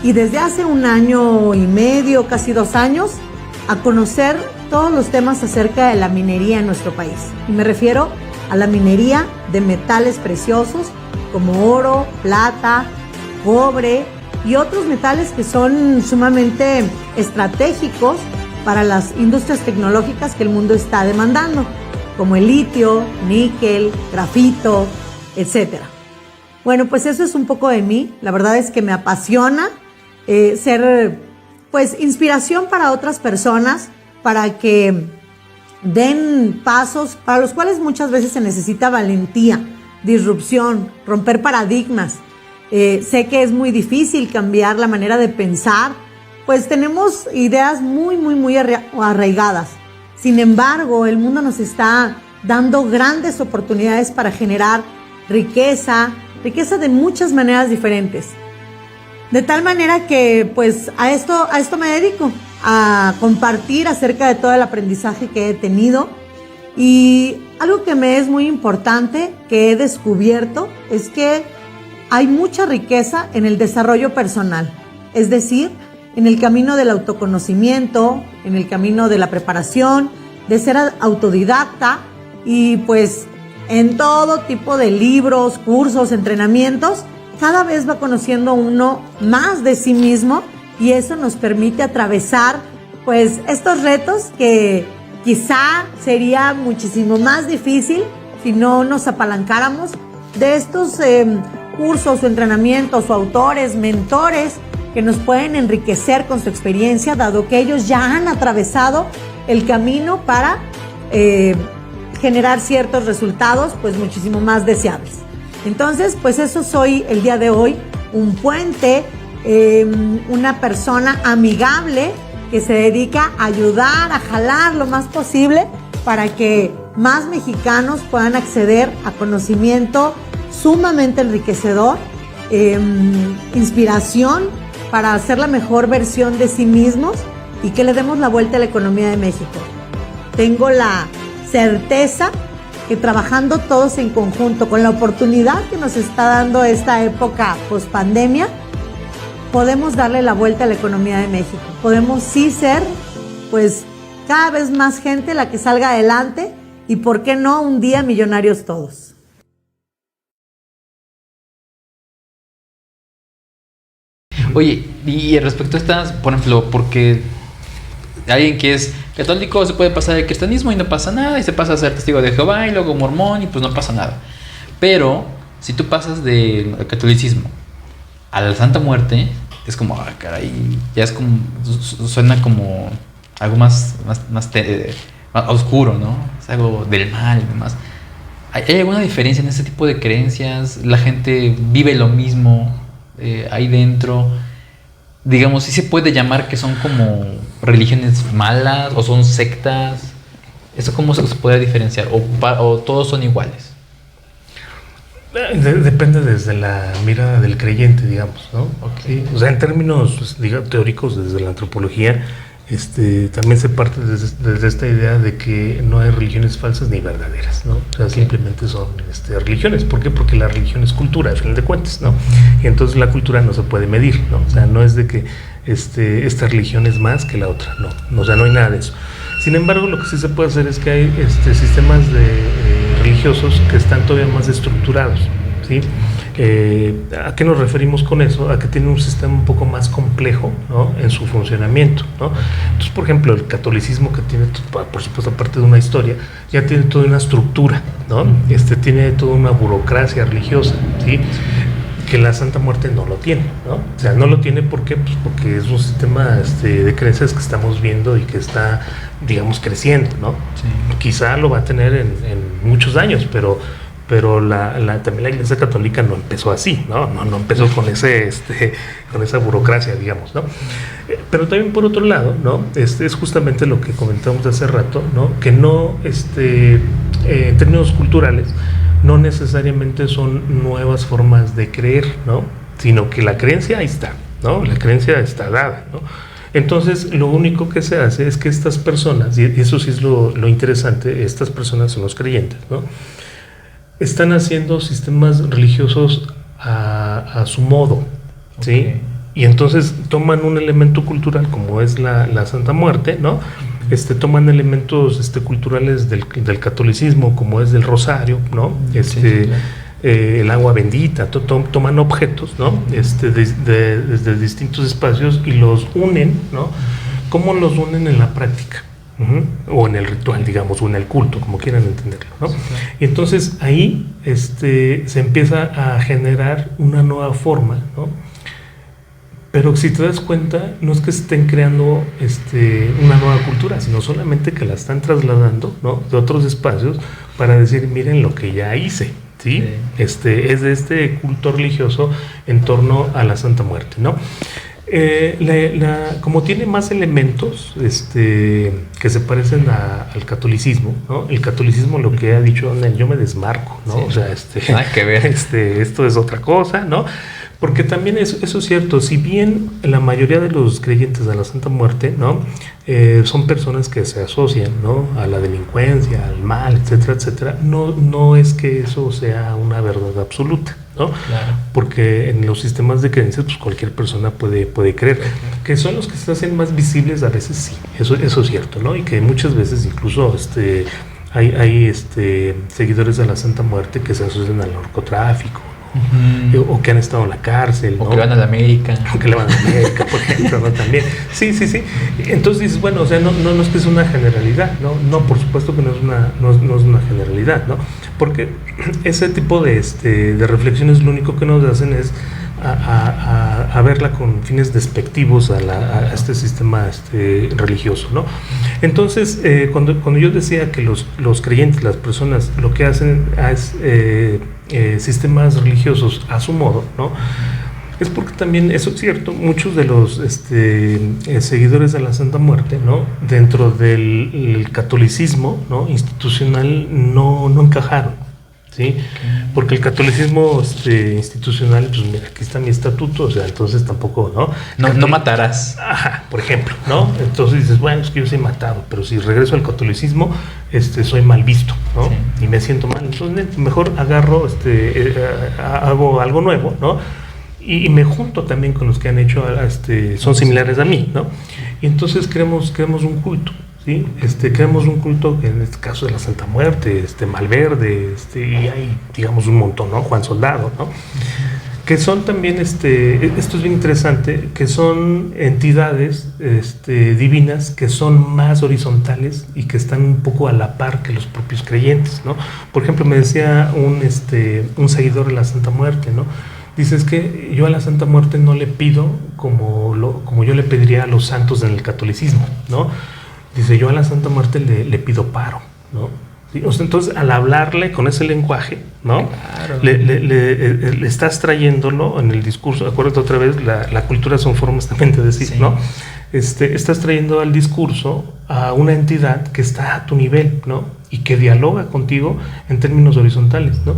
y desde hace 1 año y medio, casi 2 años, a conocer todos los temas acerca de la minería en nuestro país. Y me refiero a la minería de metales preciosos como oro, plata, cobre y otros metales que son sumamente estratégicos para las industrias tecnológicas que el mundo está demandando, como el litio, níquel, grafito, etc. Bueno, pues eso es un poco de mí. La verdad es que me apasiona ser pues inspiración para otras personas, para que den pasos para los cuales muchas veces se necesita valentía, disrupción, romper paradigmas. Sé que es muy difícil cambiar la manera de pensar, pues tenemos ideas muy arraigadas. Sin embargo, el mundo nos está dando grandes oportunidades para generar riqueza de muchas maneras diferentes. De tal manera que pues a esto me dedico, a compartir acerca de todo el aprendizaje que he tenido. Y algo que me es muy importante, que he descubierto, es que hay mucha riqueza en el desarrollo personal, es decir, en el camino del autoconocimiento, en el camino de la preparación, de ser autodidacta, y pues en todo tipo de libros, cursos, entrenamientos, cada vez va conociendo uno más de sí mismo, y eso nos permite atravesar pues estos retos que quizá sería muchísimo más difícil si no nos apalancáramos de estos cursos o entrenamientos o autores, mentores que nos pueden enriquecer con su experiencia, dado que ellos ya han atravesado el camino para generar ciertos resultados pues muchísimo más deseables. Entonces, pues eso soy el día de hoy, un puente, una persona amigable que se dedica a ayudar, a jalar lo más posible para que más mexicanos puedan acceder a conocimiento sumamente enriquecedor, inspiración para hacer la mejor versión de sí mismos y que le demos la vuelta a la economía de México. Tengo la certeza que trabajando todos en conjunto, con la oportunidad que nos está dando esta época post-pandemia, podemos darle la vuelta a la economía de México. Podemos sí ser, pues, cada vez más gente la que salga adelante y, ¿por qué no, un día millonarios todos? Oye, y respecto a estas, por ejemplo, porque alguien que es católico se puede pasar al cristianismo y no pasa nada, y se pasa a ser testigo de Jehová y luego mormón y pues no pasa nada. Pero si tú pasas del catolicismo a la Santa Muerte, es como, caray, ya es como, suena como algo más oscuro, ¿no? Es algo del mal y demás. ¿Hay alguna diferencia en ese tipo de creencias? ¿La gente vive lo mismo ahí dentro? Digamos, ¿sí se puede llamar que son como religiones malas o son sectas? ¿Eso cómo se puede diferenciar? ¿O todos son iguales? Depende desde la mirada del creyente, digamos, ¿no? Okay. O sea, en términos pues, teóricos, desde la antropología, también se parte desde esta idea de que no hay religiones falsas ni verdaderas, ¿no? O sea, simplemente son religiones. ¿Por qué? Porque la religión es cultura, al final de cuentas, ¿no? Y entonces la cultura no se puede medir, ¿no? O sea, no es de que esta religión es más que la otra, no, o sea, no hay nada de eso. Sin embargo, lo que sí se puede hacer es que hay sistemas religiosos que están todavía más estructurados, ¿sí? ¿A qué nos referimos con eso? A que tiene un sistema un poco más complejo, ¿no?, en su funcionamiento, ¿no? Entonces, por ejemplo, el catolicismo, que tiene, por supuesto, aparte de una historia, ya tiene toda una estructura, ¿no? Tiene toda una burocracia religiosa, ¿sí?, que la Santa Muerte no lo tiene, ¿no? O sea, no lo tiene, ¿por qué? Pues porque es un sistema de creencias que estamos viendo y que está, digamos, creciendo, ¿no? Sí. Quizá lo va a tener en muchos años, pero también la Iglesia Católica no empezó así, ¿no? No empezó con con esa burocracia, digamos, ¿no? Pero también, por otro lado, ¿no?, es justamente lo que comentamos hace rato, ¿no?, que no, en términos culturales, no necesariamente son nuevas formas de creer, ¿no?, sino que la creencia ahí está, ¿no? La creencia está dada, ¿no? Entonces, lo único que se hace es que estas personas, y eso sí es lo interesante, estas personas son los creyentes, ¿no?, están haciendo sistemas religiosos a su modo, ¿sí? Okay. Y entonces toman un elemento cultural como es la Santa Muerte, ¿no? Toman elementos culturales del catolicismo, como es del rosario, ¿no? Claro. El agua bendita, toman objetos, ¿no?, desde distintos espacios y los unen, ¿no? ¿Cómo los unen en la práctica? O en el ritual, digamos, o en el culto, como quieran entenderlo, ¿no? Sí, claro. Y entonces ahí se empieza a generar una nueva forma, ¿no? Pero si te das cuenta, no es que estén creando una nueva cultura, sino solamente que la están trasladando, ¿no?, de otros espacios para decir, miren lo que ya hice, ¿sí? Es de este culto religioso en torno a la Santa Muerte, ¿no? Como tiene más elementos que se parecen al catolicismo, ¿no? El catolicismo, lo que ha dicho, yo me desmarco, ¿no? Sí. O sea, nada que ver. Esto es otra cosa, ¿no? Porque también eso es cierto, si bien la mayoría de los creyentes de la Santa Muerte, ¿no?, son personas que se asocian, ¿no?, a la delincuencia, al mal, etcétera, etcétera, no es que eso sea una verdad absoluta, ¿no? Claro. Porque en los sistemas de creencias, pues cualquier persona puede creer. Claro. Que son los que se hacen más visibles a veces, sí, eso es cierto, ¿no? Y que muchas veces incluso hay seguidores de la Santa Muerte que se asocian al narcotráfico, o que han estado en la cárcel, ¿no? O que van a la América. O que le van a la América, por ejemplo, ¿no? También. Sí. Entonces dices, bueno, o sea, no es que es una generalidad, ¿no? No, por supuesto que no es una generalidad, ¿no? Porque ese tipo de reflexiones lo único que nos hacen es a verla con fines despectivos a este sistema religioso, ¿no? Entonces, cuando yo decía que los creyentes, las personas, lo que hacen es sistemas religiosos a su modo, ¿no?, es porque también, eso es cierto, muchos de los seguidores de la Santa Muerte, ¿no?, dentro del catolicismo, ¿no?, institucional, no encajaron, ¿sí? Porque el catolicismo institucional, pues mira, aquí está mi estatuto, o sea, entonces tampoco, no matarás. Ajá, por ejemplo, ¿no? Entonces dices, bueno, es que yo soy matado, pero si regreso al catolicismo, soy mal visto, ¿no? Sí. Y me siento mal, entonces mejor agarro, hago algo nuevo, ¿no? Y me junto también con los que han hecho, son similares a mí, ¿no? Y entonces creamos un culto, ¿sí? Creamos un culto, en este caso de la Santa Muerte, Malverde, y hay, digamos, un montón, ¿no? Juan Soldado, ¿no? Que son también, esto es bien interesante, que son entidades divinas que son más horizontales y que están un poco a la par que los propios creyentes, ¿no? Por ejemplo, me decía un seguidor de la Santa Muerte, ¿no? Dice, es que yo a la Santa Muerte no le pido como yo le pediría a los santos en el catolicismo, ¿no? Dice, yo a la Santa Muerte le pido paro, ¿no? ¿Sí? O sea, entonces, al hablarle con ese lenguaje, ¿no? Claro. Le estás trayéndolo en el discurso. Acuérdate otra vez, la cultura son formas también de decir, sí, ¿no? Estás trayendo al discurso a una entidad que está a tu nivel, ¿no? Y que dialoga contigo en términos horizontales, ¿no?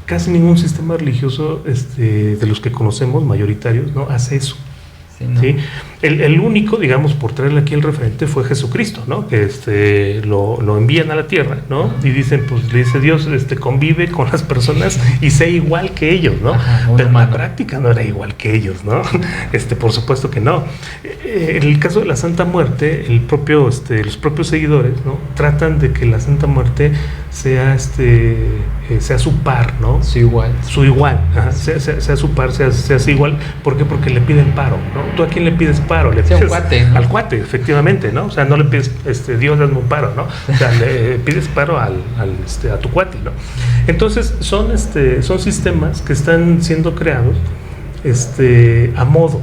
Casi ningún sistema religioso de los que conocemos, mayoritarios, ¿no?, hace eso. ¿no? ¿sí? El único, digamos, por traerle aquí el referente fue Jesucristo, ¿no? Que lo envían a la tierra, ¿no? Y dicen, pues le dice Dios, convive con las personas y sé igual que ellos, ¿no? Pero en la práctica no era igual que ellos, ¿no? Por supuesto que no. En el caso de la Santa Muerte, los propios seguidores, ¿no? Tratan de que la Santa Muerte sea su par, ¿no? Su igual. Su igual, ajá, sea su par, sea su igual. ¿Por qué? Porque le piden paro, ¿no? ¿Tú a quién le pides paro? Le pides un cuate, ¿no? Al cuate, efectivamente, ¿no? O sea, no le pides, Dios, dame un paro, ¿no? O sea, le pides paro a tu cuate, ¿no? Entonces, son sistemas que están siendo creados a modo,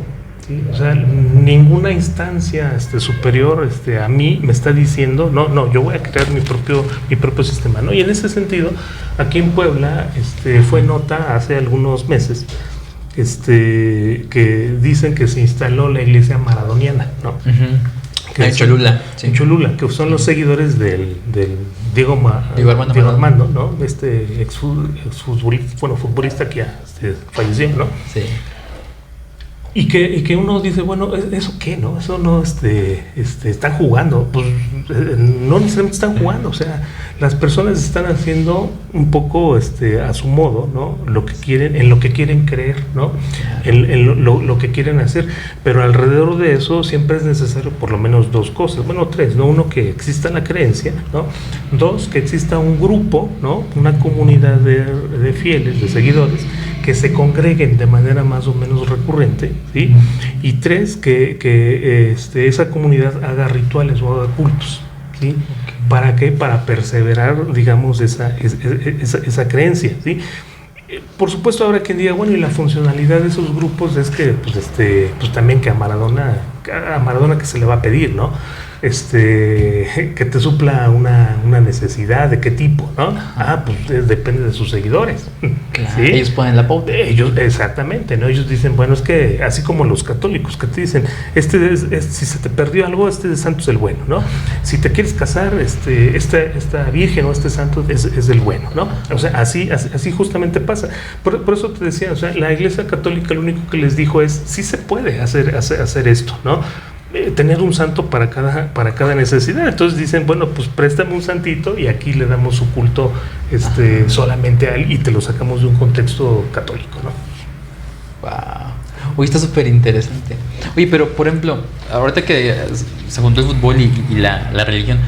¿sí? O sea, ninguna instancia superior a mí me está diciendo, no, yo voy a crear mi propio sistema, ¿no? Y en ese sentido, aquí en Puebla fue nota hace algunos meses que dicen que se instaló la iglesia maradoniana, ¿no? En Cholula. Sí. En Cholula, que son los seguidores del Diego Armando, ¿no? Futbolista que ya falleció, ¿no? Sí. Y que uno dice, bueno, ¿eso qué, no? Eso no, están jugando. Pues no necesariamente están jugando, o sea, las personas están haciendo un poco a su modo, ¿no? Lo que quieren, en lo que quieren creer, ¿no? En lo que quieren hacer. Pero alrededor de eso siempre es necesario por lo menos dos cosas, bueno, tres, ¿no? Uno, que exista la creencia, ¿no? Dos, que exista un grupo, ¿no? Una comunidad de fieles, de seguidores, que se congreguen de manera más o menos recurrente, ¿sí? Y tres, que esa comunidad haga rituales o haga cultos, ¿sí? ¿Para qué? Para perseverar, digamos, esa creencia, ¿sí? Por supuesto, habrá quien diga, bueno, y la funcionalidad de esos grupos es que, pues también que a Maradona que se le va a pedir, ¿no? Que te supla una necesidad, ¿de qué tipo, no? Pues depende de sus seguidores. Claro, ¿sí? ellos ponen la pauta. Ellos, exactamente, ¿no? Ellos dicen, bueno, es que así como los católicos que te dicen, si se te perdió algo, de santo es el bueno, ¿no? Si te quieres casar, esta virgen o este santo es el bueno, ¿no? O sea, así justamente pasa. Por eso te decía, o sea, la Iglesia Católica lo único que les dijo es, sí se puede hacer esto, ¿no? Tener un santo para cada necesidad. Entonces dicen, bueno, pues préstame un santito y aquí le damos su culto solamente a él y te lo sacamos de un contexto católico, ¿no? Wow. Uy, está súper interesante. Oye, pero por ejemplo, ahorita que se juntó el fútbol y la religión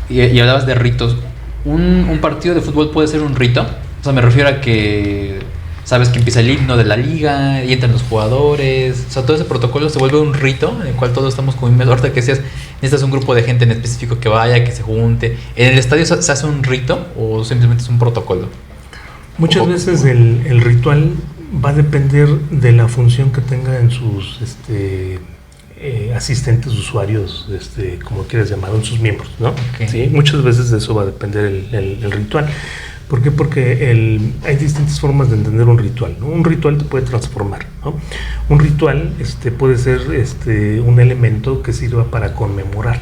y hablabas de ritos, ¿un partido de fútbol puede ser un rito? O sea, me refiero a que sabes que empieza el himno de la liga y entran los jugadores, o sea, todo ese protocolo se vuelve un rito en el cual todos estamos como inmersos. Ahorita que decías, necesitas un grupo de gente en específico que vaya, que se junte. ¿En el estadio se hace un rito o simplemente es un protocolo? Muchas veces el ritual va a depender de la función que tenga en sus asistentes, usuarios, como quieras llamarlo, en sus miembros, ¿no? Okay. ¿Sí? Muchas veces de eso va a depender el ritual. ¿Por qué? Porque hay distintas formas de entender un ritual, ¿no? Un ritual te puede transformar, ¿no? Un ritual puede ser un elemento que sirva para conmemorar,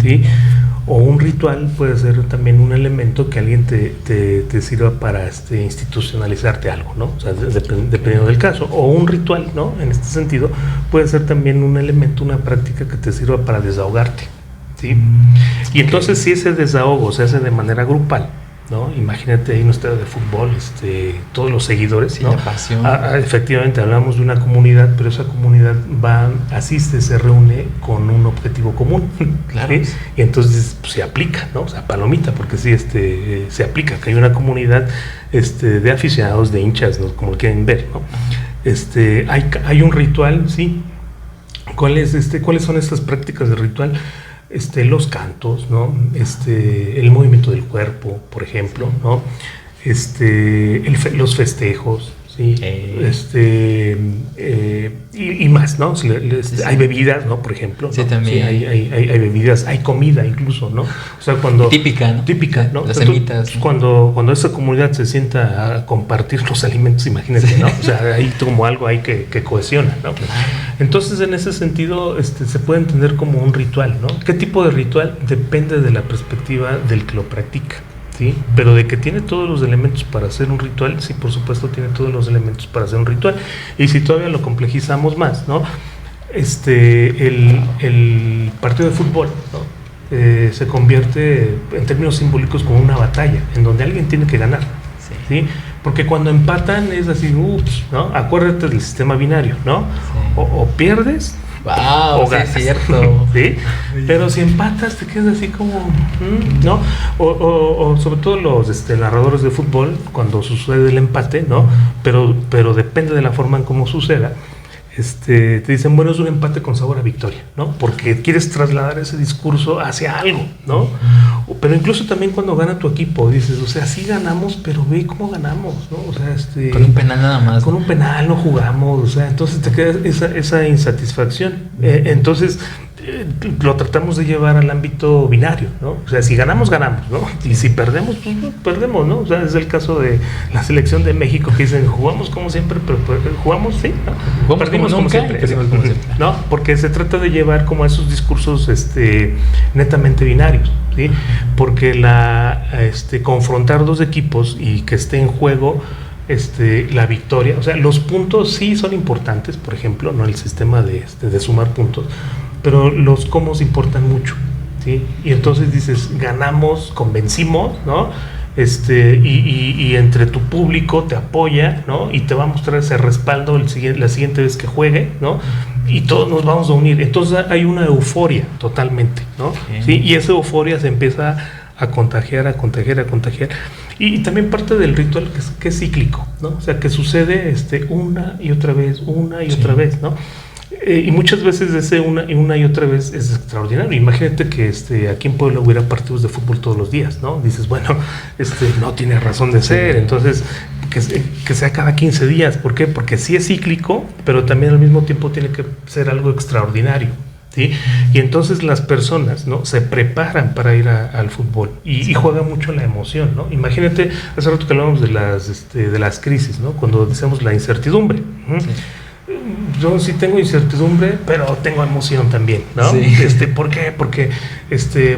¿sí? O un ritual puede ser también un elemento que alguien te sirva para institucionalizarte algo, ¿no? O sea, dependiendo del caso. O un ritual, ¿no? En este sentido, puede ser también un elemento, una práctica que te sirva para desahogarte, ¿sí? Y entonces, si ese desahogo se hace de manera grupal, ¿no? Imagínate ahí un estadio de fútbol, todos los seguidores, sí, ¿no? La pasión. Efectivamente, hablamos de una comunidad, pero esa comunidad asiste, se reúne con un objetivo común. Claro. ¿Sí? Y entonces pues, se aplica, ¿no? O sea, palomita, porque sí, se aplica, que hay una comunidad de aficionados, de hinchas, ¿no? Como lo quieren ver, ¿no? Hay un ritual, sí. ¿Cuáles son estas prácticas de ritual? Los cantos, ¿no? El movimiento del cuerpo, por ejemplo, ¿no? Los festejos, ¿sí? Y más, ¿no? Hay bebidas, ¿no? Por ejemplo, sí, ¿no? también. Sí, hay bebidas, hay comida incluso, ¿no? O sea, típica, ¿no? Típica, ¿no? Las semitas, ¿no? Cuando esa comunidad se sienta a compartir los alimentos, imagínate, ¿no? O sea, hay como algo ahí que cohesiona, ¿no? Entonces, en ese sentido, se puede entender como un ritual, ¿no? ¿Qué tipo de ritual? Depende de la perspectiva del que lo practica, ¿sí? Pero de que tiene todos los elementos para hacer un ritual, sí, por supuesto, tiene todos los elementos para hacer un ritual. Y si todavía lo complejizamos más, ¿no? el partido de fútbol, ¿no? Se convierte en términos simbólicos como una batalla en donde alguien tiene que ganar, ¿sí? Porque cuando empatan es así, ups, ¿no? Acuérdate del sistema binario, ¿no? Sí. O pierdes, wow, o ganas, sí, es cierto. ¿sí? Pero si empatas te quedas así como, ¿no? O sobre todo los narradores de fútbol, cuando sucede el empate, ¿no? Pero depende de la forma en cómo suceda. Te dicen, bueno, es un empate con sabor a victoria, ¿no? Porque quieres trasladar ese discurso hacia algo, ¿no? Pero incluso también cuando gana tu equipo, dices, o sea, sí ganamos, pero ve cómo ganamos, ¿no? O sea, con un penal nada más. Con un penal no jugamos, o sea, entonces te queda esa insatisfacción. Entonces, lo tratamos de llevar al ámbito binario, ¿no? O sea, si ganamos, ganamos, ¿no? Y si perdemos, pues perdemos, ¿no? O sea, es el caso de la selección de México que dicen, jugamos como siempre, pero jugamos, sí, ¿no? Jugamos perdimos como siempre, ¿no? Porque se trata de llevar como esos discursos netamente binarios, ¿sí? Porque confrontar dos equipos y que esté en juego la victoria, o sea, los puntos sí son importantes, por ejemplo, no el sistema de sumar puntos, pero los cómo importan mucho, ¿sí? Y entonces dices, ganamos, convencimos, ¿no? Y entre tu público te apoya, ¿no? Y te va a mostrar ese respaldo la siguiente vez que juegue, ¿no? Y todos nos vamos a unir. Entonces hay una euforia totalmente, ¿no? ¿Sí? Y esa euforia se empieza a contagiar. Y también parte del ritual que es cíclico, ¿no? O sea, que sucede una y otra vez, otra vez, ¿no? Y muchas veces ese una y otra vez es extraordinario. Imagínate que aquí en Puebla hubiera partidos de fútbol todos los días, ¿no? Dices, bueno, no tiene razón de ser. Entonces, que sea cada 15 días. ¿Por qué? Porque sí es cíclico, pero también al mismo tiempo tiene que ser algo extraordinario, ¿sí? Y entonces las personas, ¿no? Se preparan para ir al fútbol y juega mucho la emoción, ¿no? Imagínate, hace rato que hablábamos de las crisis, ¿no? Cuando decíamos la incertidumbre. Sí. Yo sí tengo incertidumbre, pero tengo emoción también, ¿no? Sí. ¿Por qué? Porque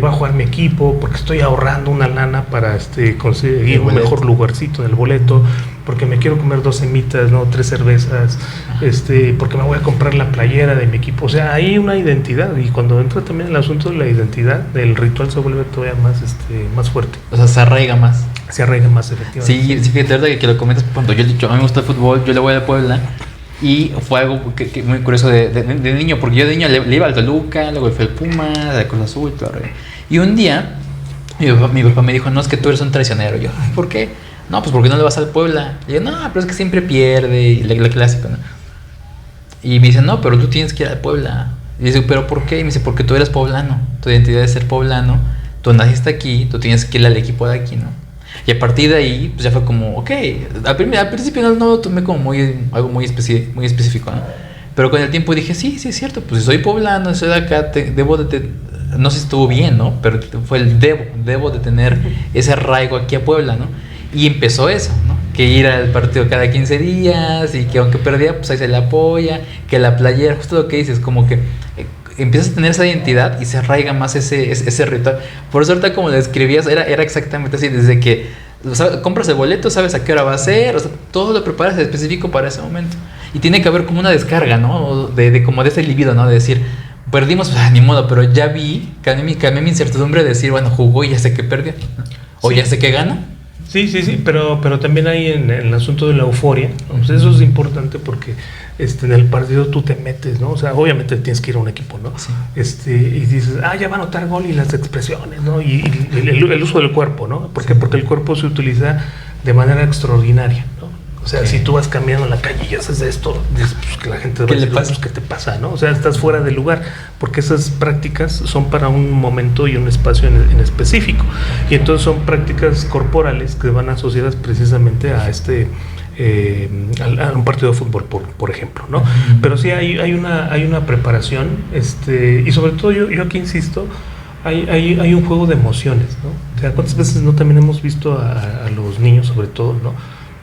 va a jugar mi equipo, porque estoy ahorrando una lana para conseguir un mejor lugarcito en el boleto, porque me quiero comer 2 semitas, ¿no? 3 cervezas, porque me voy a comprar la playera de mi equipo. O sea, hay una identidad, y cuando entra también el asunto de la identidad, el ritual se vuelve todavía más fuerte. O sea, se arraiga más. Se arraiga más, efectivamente. Sí, fíjate, verdad que lo comentas, cuando yo he dicho, a mí me gusta el fútbol, yo le voy a Puebla. Y fue algo que muy curioso de niño, porque yo de niño le iba al Toluca, luego fue el Puma, de Cruz Azul, todo. Y un día mi papá me dijo, no, es que tú eres un traicionero. Y yo, ¿por qué? No, pues porque no le vas al Puebla. Y yo, no, pero es que siempre pierde, y la clásica, ¿no? Y me dice, no, pero tú tienes que ir al Puebla. Y yo digo, ¿pero por qué? Y me dice, porque tú eres poblano, tu identidad es ser poblano, tú naciste aquí, tú tienes que ir al equipo de aquí, ¿no? Y a partir de ahí, pues ya fue como, ok, al principio no lo tomé como algo muy específico, ¿no? Pero con el tiempo dije, sí, es cierto, pues si soy poblano, soy de acá, no sé si estuvo bien, ¿no? Pero fue debo de tener ese arraigo aquí a Puebla, ¿no? Y empezó eso, ¿no? Que ir al partido cada 15 días y que aunque perdía, pues ahí se le apoya, que la playera, justo lo que dices, como que empiezas a tener esa identidad y se arraiga más ese ritual. Por eso ahorita como lo describías, era exactamente así, desde que, o sea, compras el boleto, sabes a qué hora va a ser, o sea, todo lo preparas específico para ese momento. Y tiene que haber como una descarga, ¿no? Como de ese libido, ¿no? De decir, perdimos, pues ni modo, pero ya vi, cambié mi incertidumbre de decir, bueno, jugó y ya sé que perdió, ¿no? O sí, ya sé que gana. Sí, pero también hay en el asunto de la euforia, ¿no? Pues eso es importante porque en el partido tú te metes, ¿no? O sea, obviamente tienes que ir a un equipo, ¿no? Sí. Y dices, ya va a anotar gol, y las expresiones, ¿no? Y el uso del cuerpo, ¿no? ¿Por qué? Porque el cuerpo se utiliza de manera extraordinaria, ¿no? O sea, si tú vas caminando en la calle y haces esto, dices, pues, que la gente va a decir, pues, ¿qué te pasa, no? O sea, estás fuera de lugar, porque esas prácticas son para un momento y un espacio en específico. Y entonces son prácticas corporales que van asociadas precisamente a a un partido de fútbol, por ejemplo, ¿no? Pero sí hay una preparación, y sobre todo yo aquí insisto, hay un juego de emociones, ¿no? O sea, ¿cuántas veces no también hemos visto a los niños, sobre todo, ¿no?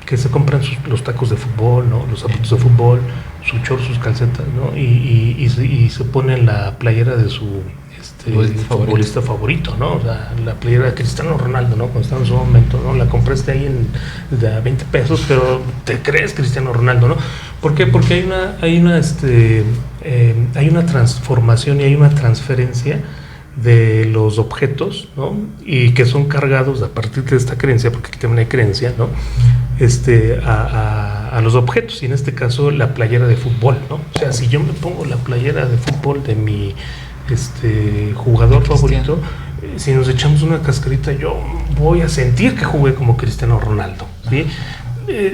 Que se compran los tacos de fútbol, ¿no? Los zapatos de fútbol, su short, sus calcetas, ¿no? Y se ponen la playera de su futbolista favorito, ¿no? O sea, la playera de Cristiano Ronaldo, ¿no? Cuando estaba en su momento, ¿no? La compraste ahí de a 20 pesos, pero te crees Cristiano Ronaldo, ¿no? ¿Por qué? Porque hay una hay una transformación y hay una transferencia de los objetos, ¿no? Y que son cargados a partir de esta creencia, porque aquí también hay creencia, ¿no? A los objetos, y en este caso la playera de fútbol, ¿no? O sea, si yo me pongo la playera de fútbol de mi jugador favorito, si nos echamos una cascarita, yo voy a sentir que jugué como Cristiano Ronaldo, ¿sí?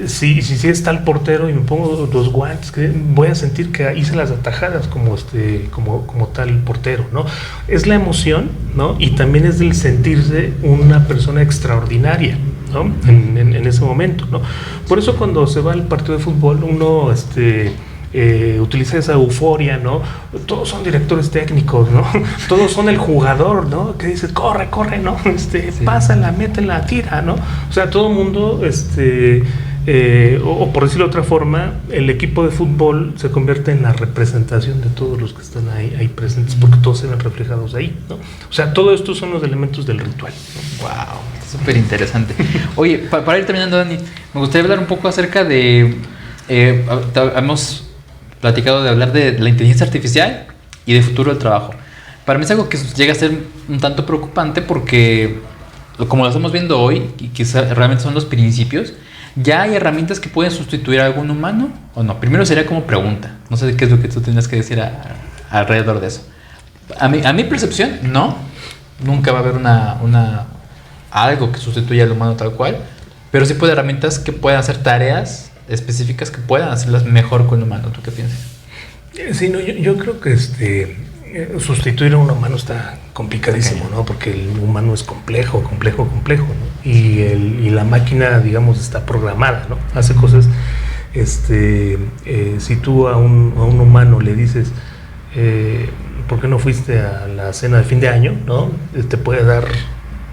Si está el portero y me pongo los guantes, voy a sentir que hice las atajadas como tal portero, ¿no? Es la emoción, ¿no? Y también es del sentirse una persona extraordinaria, ¿no? En ese momento, ¿no? Por eso cuando se va al partido de fútbol, uno utiliza esa euforia, ¿no? Todos son directores técnicos, ¿no? Todos son el jugador, ¿no? Que dice, corre, ¿no? Pásala, métela, tira, ¿no? O sea, todo el mundo, o por decirlo de otra forma, el equipo de fútbol se convierte en la representación de todos los que están ahí presentes, porque todos se ven reflejados ahí, ¿no? O sea, todo esto son los elementos del ritual, ¿no? Wow, súper interesante. Oye, para ir terminando, Dani, me gustaría hablar un poco acerca de, hemos platicado de hablar de la inteligencia artificial y del futuro del trabajo. Para mí es algo que llega a ser un tanto preocupante porque, como lo estamos viendo hoy, y quizá realmente son los principios, ya hay herramientas que pueden sustituir a algún humano o no. Primero sería como pregunta. No sé qué es lo que tú tendrías que decir alrededor de eso. A mi percepción, no. Nunca va a haber algo que sustituya al humano tal cual, pero sí puede herramientas que puedan hacer tareas específicas que puedan hacerlas mejor con un humano. ¿Tú qué piensas? Sí, no, yo creo que sustituir a un humano está complicadísimo, ¿no? Porque el humano es complejo, ¿no? Y la máquina, digamos, está programada, ¿no? Hace cosas, si tú a un humano le dices, ¿por qué no fuiste a la cena de fin de año? ¿No? Te puede dar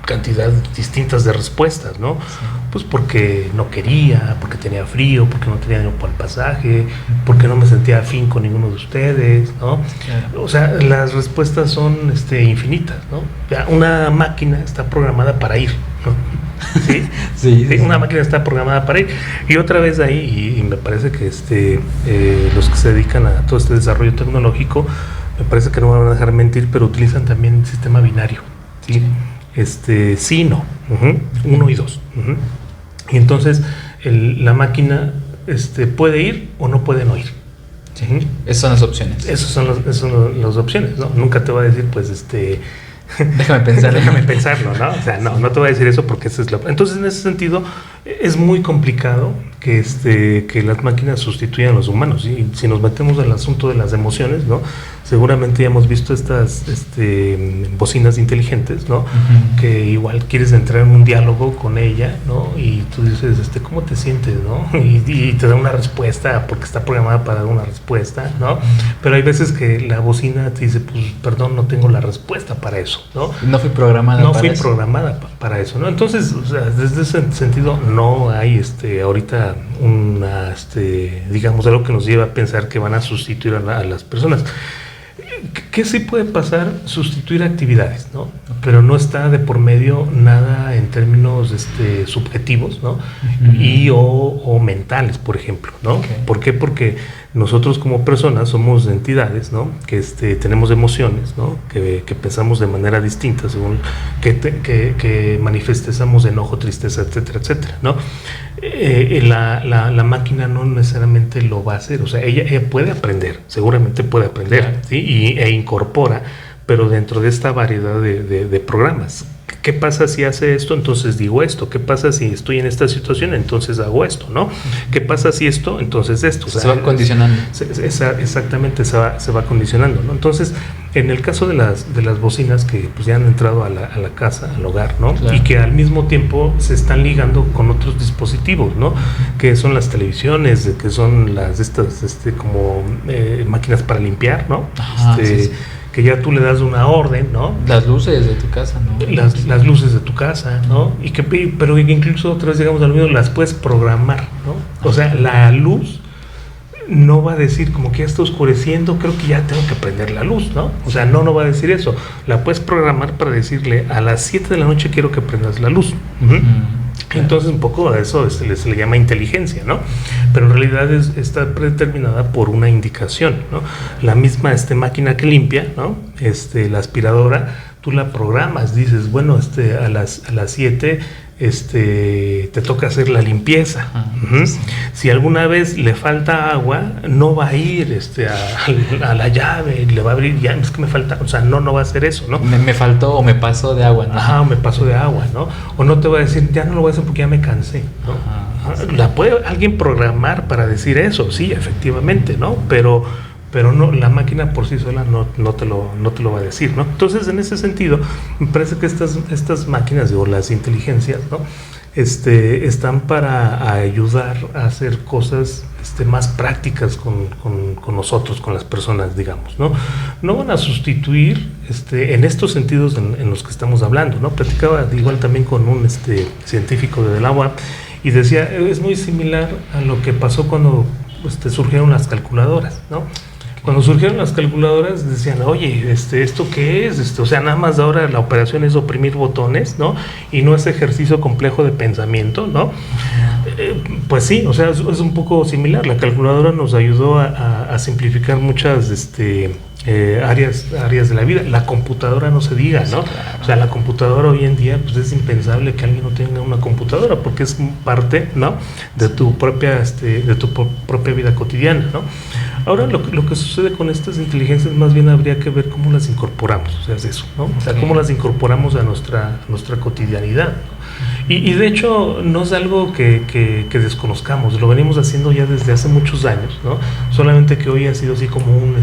cantidad distintas de respuestas, ¿no? Sí. Pues porque no quería, porque tenía frío, porque no tenía dinero para el pasaje, porque no me sentía afín con ninguno de ustedes, ¿no? Claro. O sea, las respuestas son infinitas, ¿no? Ya, una máquina está programada para ir, ¿no? ¿Sí? Sí, una máquina está programada para ir. Y otra vez ahí, y me parece que los que se dedican a todo este desarrollo tecnológico, me parece que no me van a dejar mentir, pero utilizan también el sistema binario, ¿sí? Sí, no, 1 y 2. Y entonces la máquina puede ir o no puede no ir. Sí. Esas son las opciones. Esas son las opciones, ¿no? Nunca te va a decir, pues, déjame pensarlo, ¿no? O sea, no te voy a decir eso porque eso es Entonces, en ese sentido, es muy complicado que las máquinas sustituyan a los humanos. ¿Sí? Si nos metemos al asunto de las emociones, ¿no? Seguramente ya hemos visto estas bocinas inteligentes, ¿no? Uh-huh. Que igual quieres entrar en un diálogo con ella, ¿no? Y tú dices, ¿cómo te sientes, no? Y te da una respuesta porque está programada para dar una respuesta, ¿no? Uh-huh. Pero hay veces que la bocina te dice, pues, perdón, no tengo la respuesta para eso, ¿no? No fui programada para eso, ¿no? Entonces, o sea, desde ese sentido no hay ahorita digamos, algo que nos lleva a pensar que van a sustituir a las personas. ¿Qué sí puede pasar? Sustituir actividades, ¿no? Pero no está de por medio nada en términos subjetivos, ¿no? Uh-huh. O mentales, por ejemplo, ¿no? Okay. ¿Por qué? Porque nosotros como personas somos entidades, ¿no? Que tenemos emociones, ¿no? Que pensamos de manera distinta según que manifestamos enojo, tristeza, etcétera, etcétera, ¿no? La máquina no necesariamente lo va a hacer, o sea, ella puede aprender, seguramente puede aprender, claro. ¿Sí? E incorpora, pero dentro de esta variedad de programas. ¿Qué pasa si hace esto? Entonces digo esto. ¿Qué pasa si estoy en esta situación? Entonces hago esto, ¿no? ¿Qué pasa si esto? Entonces esto. O sea, se va condicionando. Exactamente, se va condicionando, ¿no? Entonces, en el caso de las bocinas que pues ya han entrado a la casa, al hogar, ¿no? Claro. Y que al mismo tiempo se están ligando con otros dispositivos, ¿no? Que son las televisiones, que son como máquinas para limpiar, ¿no? Ajá, sí. Que ya tú le das una orden, ¿no? Las luces de tu casa, ¿no? Las luces de tu casa, ¿no? Pero incluso otra vez llegamos al mismo, las puedes programar, ¿no? O sea, la luz no va a decir como que ya está oscureciendo, creo que ya tengo que prender la luz, ¿no? O sea, no va a decir eso. La puedes programar para decirle a las 7 de la noche quiero que prendas la luz. Uh-huh. Entonces un poco a eso se le llama inteligencia, ¿no? Pero en realidad está predeterminada por una indicación, ¿no? La misma máquina que limpia, ¿no? La aspiradora, tú la programas, dices, bueno, a las 7 te toca hacer la limpieza. Sí. Si alguna vez le falta agua, no va a ir a la llave, le va a abrir, ya es que me falta, o sea, no va a hacer eso, ¿no? Me faltó o me pasó de agua, ¿no? Ajá, o me paso de agua, ¿no? O no te va a decir, ya no lo voy a hacer porque ya me cansé, ¿no? Sí. ¿La puede alguien programar para decir eso? Sí, efectivamente, ¿no? Pero no, la máquina por sí sola no te lo va a decir, ¿no? Entonces, en ese sentido, me parece que estas máquinas o las inteligencias, ¿no? Están para ayudar a hacer cosas más prácticas con nosotros, con las personas, digamos, ¿no? No van a sustituir en estos sentidos en los que estamos hablando, ¿no? Platicaba igual también con un científico de la UAP y decía, es muy similar a lo que pasó cuando surgieron las calculadoras, ¿no? Cuando surgieron las calculadoras decían, oye, ¿esto qué es? O sea, nada más ahora la operación es oprimir botones, ¿no? Y no es ejercicio complejo de pensamiento, ¿no? Pues sí, o sea, es un poco similar. La calculadora nos ayudó a simplificar muchas áreas de la vida. La computadora no se diga, ¿no? Sí, claro. O sea, la computadora hoy en día, pues es impensable que alguien no tenga una computadora porque es parte, ¿no? De tu propia vida cotidiana, ¿no? Ahora lo que sucede con estas inteligencias más bien habría que ver cómo las incorporamos, o sea, es eso, ¿no? O sea, cómo las incorporamos a nuestra cotidianidad, ¿no? Y de hecho no es algo que desconozcamos, lo venimos haciendo ya desde hace muchos años, ¿no? Solamente que hoy ha sido así como un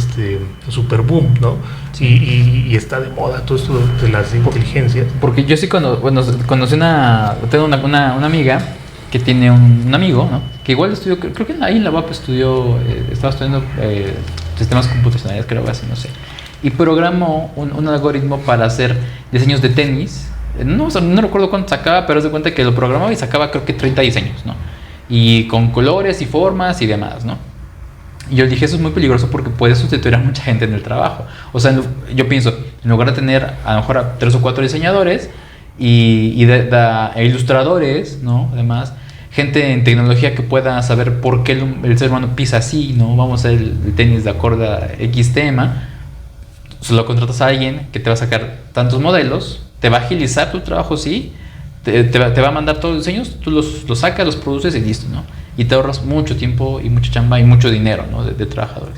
super boom, ¿no? Sí. Y está de moda todo esto de las inteligencias. Porque yo sí tengo una amiga que tiene un amigo, ¿no? Que igual estudió, creo que ahí en la UAP estaba estudiando sistemas computacionales, creo que así, no sé. Y programó un algoritmo para hacer diseños de tenis. No recuerdo cuánto sacaba, pero se cuenta que lo programaba y sacaba creo que 30 diseños, ¿no? Y con colores y formas y demás, ¿no? Y yo dije, eso es muy peligroso porque puede sustituir a mucha gente en el trabajo. O sea, yo pienso, en lugar de tener a lo mejor a 3 o 4 diseñadores y ilustradores, ¿no? Además, gente en tecnología que pueda saber por qué el ser humano pisa así, ¿no? Vamos a hacer el tenis de acuerdo a X tema. Solo contratas a alguien que te va a sacar tantos modelos, te va a agilizar tu trabajo, sí, te va a mandar todos los diseños, tú los sacas, los produces y listo, ¿no? Y te ahorras mucho tiempo y mucha chamba y mucho dinero, ¿no? de trabajadores.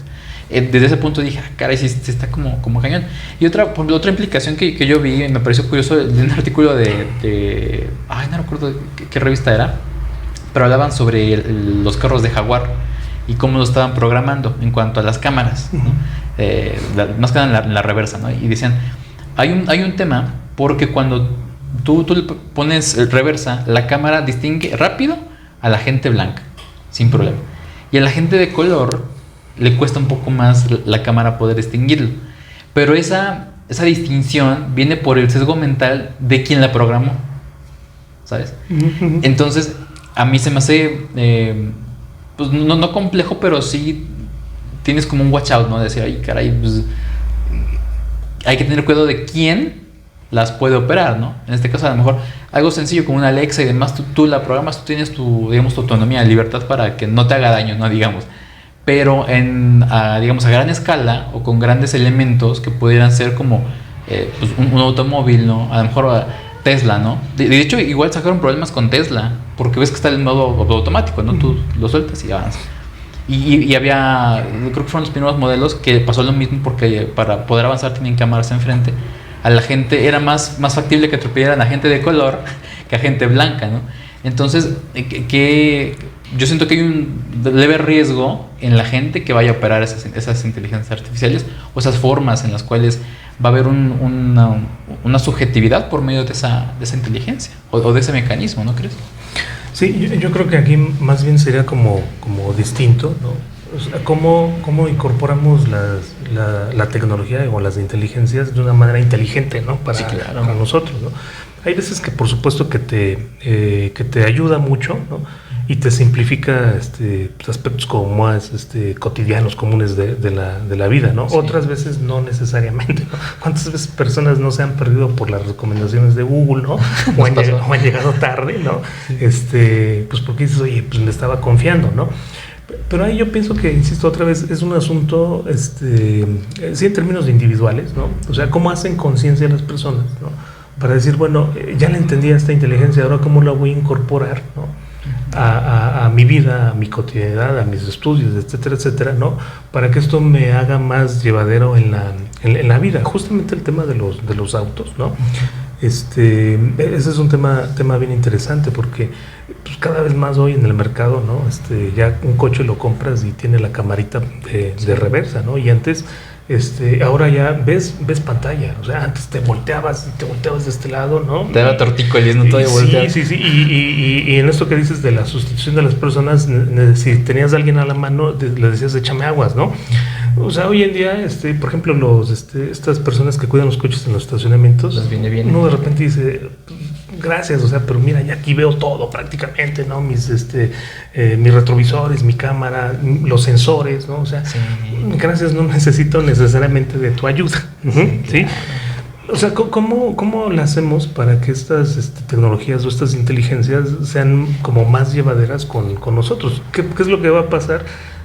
Desde ese punto dije, caray, sí está como cañón. Y otra implicación que yo vi, me pareció curioso, de un artículo no recuerdo qué revista era, pero hablaban sobre los carros de Jaguar y cómo lo estaban programando en cuanto a las cámaras, ¿no? Más que nada en la reversa, ¿no? Y decían, hay un tema porque cuando tú le pones reversa, la cámara distingue rápido a la gente blanca, sin problema. Y a la gente de color le cuesta un poco más la cámara poder distinguirlo. Pero esa distinción viene por el sesgo mental de quien la programó, ¿sabes? Entonces, a mí se me hace, pues no complejo, pero sí tienes como un watch out, ¿no? De decir, ay, caray, pues hay que tener cuidado de quién las puede operar, ¿no? En este caso, a lo mejor algo sencillo como una Alexa y demás, tú la programas, tú tienes tu autonomía, libertad para que no te haga daño, ¿no? Digamos. Pero digamos, a gran escala o con grandes elementos que pudieran ser como pues un automóvil, ¿no? A lo mejor Tesla, ¿no? De hecho, igual sacaron problemas con Tesla, porque ves que está el modo automático, ¿no? Tú lo sueltas y avanzas. Y había, creo que fueron los primeros modelos que pasó lo mismo, porque para poder avanzar tienen que amarse enfrente. A la gente era más factible que atropellaran a gente de color que a gente blanca, ¿no? Entonces, yo siento que hay un leve riesgo en la gente que vaya a operar esas inteligencias artificiales o esas formas en las cuales va a haber una subjetividad por medio de esa inteligencia o de ese mecanismo, ¿no crees? Sí, yo creo que aquí más bien sería como distinto, ¿no? O sea, ¿cómo incorporamos la tecnología o las inteligencias de una manera inteligente, ¿no? Para nosotros, ¿no? Hay veces que por supuesto que te ayuda mucho, ¿no? y te simplifica aspectos como más cotidianos, comunes de la vida, ¿no? Sí. Otras veces no necesariamente, ¿no? ¿Cuántas veces personas no se han perdido por las recomendaciones de Google, ¿no? o han llegado tarde, ¿no? Sí. Pues porque dices, oye, pues me estaba confiando, ¿no? Pero ahí yo pienso que, insisto otra vez, es un asunto, sí, en términos individuales, ¿no? O sea, cómo hacen conciencia las personas, ¿no? Para decir, bueno, ya le entendí a esta inteligencia, ahora cómo la voy a incorporar, ¿no? A mi vida, a mi cotidianidad, a mis estudios, etcétera, etcétera, ¿no? Para que esto me haga más llevadero en la vida. Justamente el tema de los autos, ¿no? Ese es un tema bien interesante porque pues, cada vez más hoy en el mercado, ¿no? Ya un coche lo compras y tiene la camarita de reversa, ¿no? Y antes, ahora ya ves pantalla, o sea, antes te volteabas de este lado, ¿no? Te daba tortícolis, no todavía volteabas. Sí, y en esto que dices de la sustitución de las personas, si tenías a alguien a la mano, le decías, échame aguas, ¿no? O sea, hoy en día, por ejemplo, estas personas que cuidan los coches en los estacionamientos, les viene bien. Uno de repente dice, gracias, o sea, pero mira, ya aquí veo todo prácticamente, ¿no? Mis retrovisores, mi cámara, los sensores, ¿no? O sea, sí. Gracias, no necesito necesariamente de tu ayuda, ¿sí? ¿Sí? O sea, ¿cómo lo hacemos para que estas tecnologías o estas inteligencias sean como más llevaderas con nosotros? ¿Qué es lo que va a pasar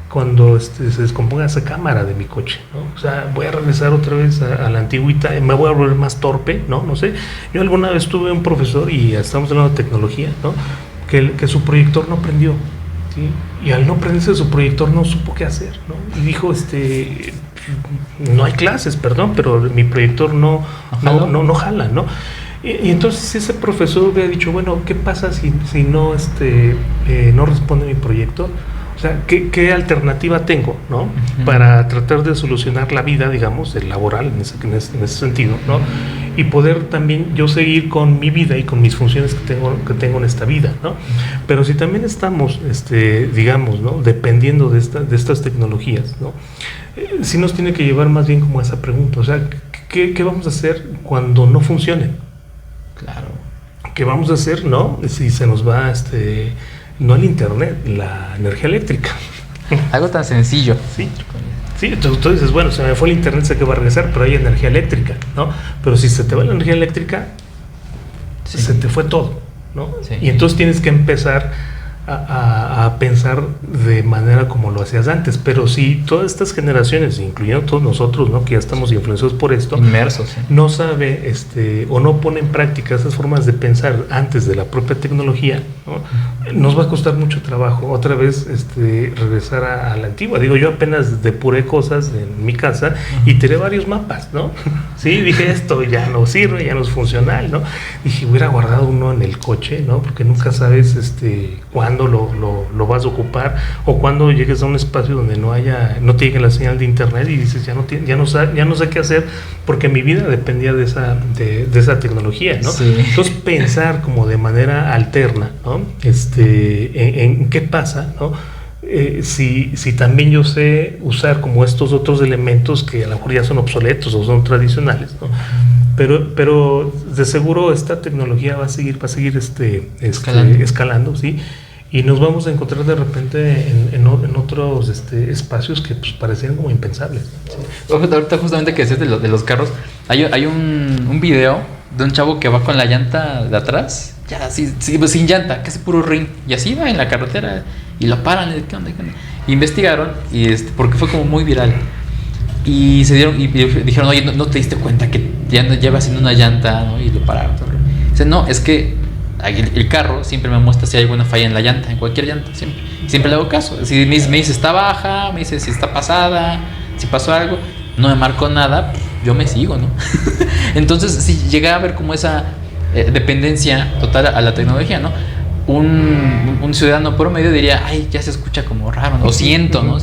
cuando se descomponga esa cámara de mi coche, ¿no? O sea, voy a regresar otra vez a la antigüita, me voy a volver más torpe, no sé. Yo alguna vez tuve un profesor, y estamos hablando de tecnología, ¿no? Que su proyector no prendió, ¿sí? Y al no prenderse su proyector no supo qué hacer, ¿no? Y dijo, no hay clases, perdón, pero mi proyector no jala, ¿no? Y entonces si ese profesor hubiera dicho, bueno, ¿qué pasa si no responde mi proyector? O sea, ¿qué alternativa tengo, ¿no? Uh-huh. Para tratar de solucionar la vida, digamos, el laboral en ese sentido, ¿no? Y poder también yo seguir con mi vida y con mis funciones que tengo en esta vida, ¿no? Pero si también estamos, digamos, ¿no? Dependiendo de estas tecnologías, ¿no? Sí nos tiene que llevar más bien como a esa pregunta, o sea, ¿qué vamos a hacer cuando no funcione? Claro. ¿Qué vamos a hacer, no? Si se nos va, no el internet, la energía eléctrica. Algo tan sencillo. Sí, tú dices, bueno, se me fue el internet, sé que va a regresar, pero hay energía eléctrica, ¿no? Pero si se te va la energía eléctrica, sí, se te fue todo, ¿no? Sí. Y entonces tienes que empezar a pensar de manera como lo hacías antes. Pero si todas estas generaciones, incluyendo todos nosotros, ¿no? Que ya estamos influenciados por esto, inmersos, ¿sí? No sabe o no pone en práctica esas formas de pensar antes de la propia tecnología, ¿no? Nos va a costar mucho trabajo otra vez regresar a la antigua. Digo, yo apenas depuré cosas en mi casa y tiré varios mapas, ¿no? Sí, dije, esto ya no sirve, ya no es funcional, ¿no? Dije, hubiera guardado uno en el coche, ¿no? Porque nunca sabes cuándo lo vas a ocupar, o cuando llegues a un espacio donde no te llegue la señal de internet y dices, ya no sé qué hacer porque mi vida dependía de esa tecnología, ¿no? Sí. Entonces pensar como de manera alterna, ¿no? En qué pasa, ¿no? Si también yo sé usar como estos otros elementos que a lo mejor ya son obsoletos o son tradicionales, ¿no? Pero de seguro esta tecnología va a seguir escalando, ¿sí? Y nos vamos a encontrar de repente en otros espacios que pues parecían como impensables, ¿sí? Ahorita justamente que decías de los carros, hay un video de un chavo que va con la llanta de atrás, ya sin llanta, casi puro ring, y así va en la carretera y lo paran, ¿qué onda? Investigaron porque fue como muy viral. Y dijeron, oye, ¿no te diste cuenta que ya lleva haciendo una llanta, ¿no? Y lo pararon. Dice, no, es que el carro siempre me muestra si hay alguna falla en la llanta, en cualquier llanta, siempre le hago caso. Si me dice está baja, me dice si está pasada, si pasó algo, no me marcó nada, yo me sigo, ¿no? Entonces, si llega a haber como esa dependencia total a la tecnología, ¿no? Un ciudadano promedio diría, ay, ya se escucha como raro, ¿no? O siento, ¿no?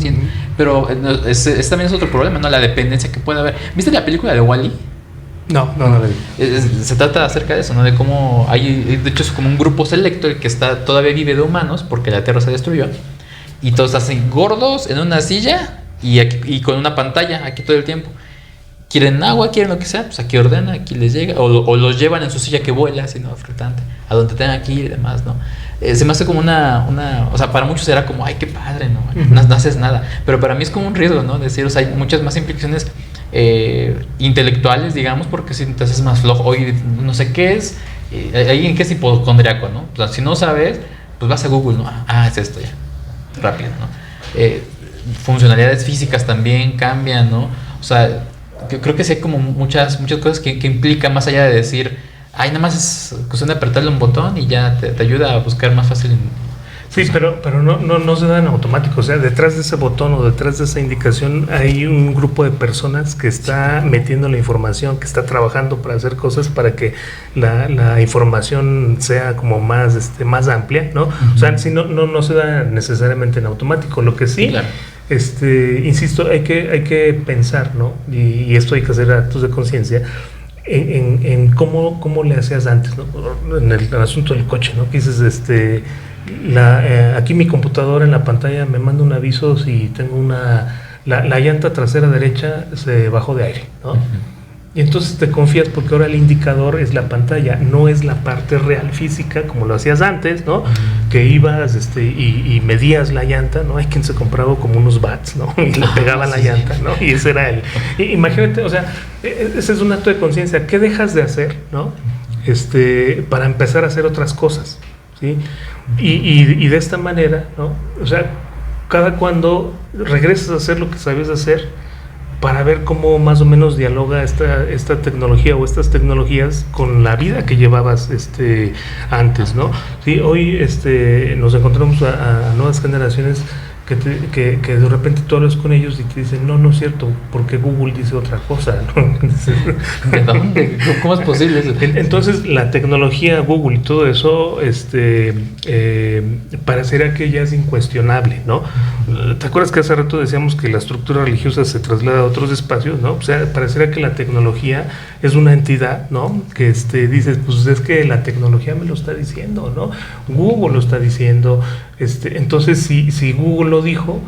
Pero también es otro problema, ¿no? La dependencia que puede haber. ¿Viste la película de Wall-E? No la vi. Se trata acerca de eso, ¿no? De cómo de hecho es como un grupo selecto el que todavía vive de humanos porque la Tierra se destruyó y todos hacen gordos en una silla y con una pantalla aquí todo el tiempo. quieren agua, quieren lo que sea, pues aquí ordena, aquí les llega, o los llevan en su silla que vuela, así, ¿no? Flotante, a donde tengan que ir y demás, ¿no? Se me hace como o sea, para muchos era como, ay, qué padre, ¿no? No haces nada, pero para mí es como un riesgo, ¿no? Decir, o sea, hay muchas más implicaciones intelectuales, digamos, porque si te haces más flojo, oye, no sé qué es, hay alguien que es hipocondriaco, ¿no? O sea, si no sabes, pues vas a Google, ¿no? Es esto ya, rápido, ¿no? Funcionalidades físicas también cambian, ¿no? O sea, creo que sí hay como muchas cosas que implican más allá de decir, nada más es cuestión de apretarle un botón y ya te ayuda a buscar más fácil. Sí, pero no se da en automático. O sea, detrás de ese botón o detrás de esa indicación hay un grupo de personas que está metiendo la información, que está trabajando para hacer cosas para que la información sea como más amplia, ¿no? O sea, si no se da necesariamente en automático. Lo que sí, claro, insisto, hay que pensar, ¿no? Y esto hay que hacer actos de conciencia en cómo le hacías antes, ¿no? En el asunto del coche, ¿no? Que dices, aquí mi computadora en la pantalla me manda un aviso si tengo la llanta trasera derecha se bajó de aire, ¿no? Y entonces te confías porque ahora el indicador es la pantalla, no es la parte real física como lo hacías antes, ¿no? Que ibas y medías la llanta, ¿no? Hay quien se compraba como unos bats, ¿no? Y le pegaba la llanta, ¿no? Y ese era imagínate, o sea, ese es un acto de conciencia. ¿Qué dejas de hacer, ¿no? Para empezar a hacer otras cosas, ¿sí? Y de esta manera, ¿no? O sea, cada cuando regresas a hacer lo que sabías hacer, para ver cómo más o menos dialoga esta tecnología o estas tecnologías con la vida que llevabas antes, ¿no? Sí, hoy nos encontramos a nuevas generaciones que de repente tú hablas con ellos y te dicen, no es cierto, porque Google dice otra cosa, ¿no? ¿De dónde? ¿Cómo es posible eso? Entonces la tecnología, Google y todo eso, parecería que ya es incuestionable, ¿no? ¿Te acuerdas que hace rato decíamos que la estructura religiosa se traslada a otros espacios, ¿no? O sea, parecería que la tecnología es una entidad, ¿no? Que dices, pues es que la tecnología me lo está diciendo, ¿no? Google lo está diciendo. Entonces, si Google lo dijo,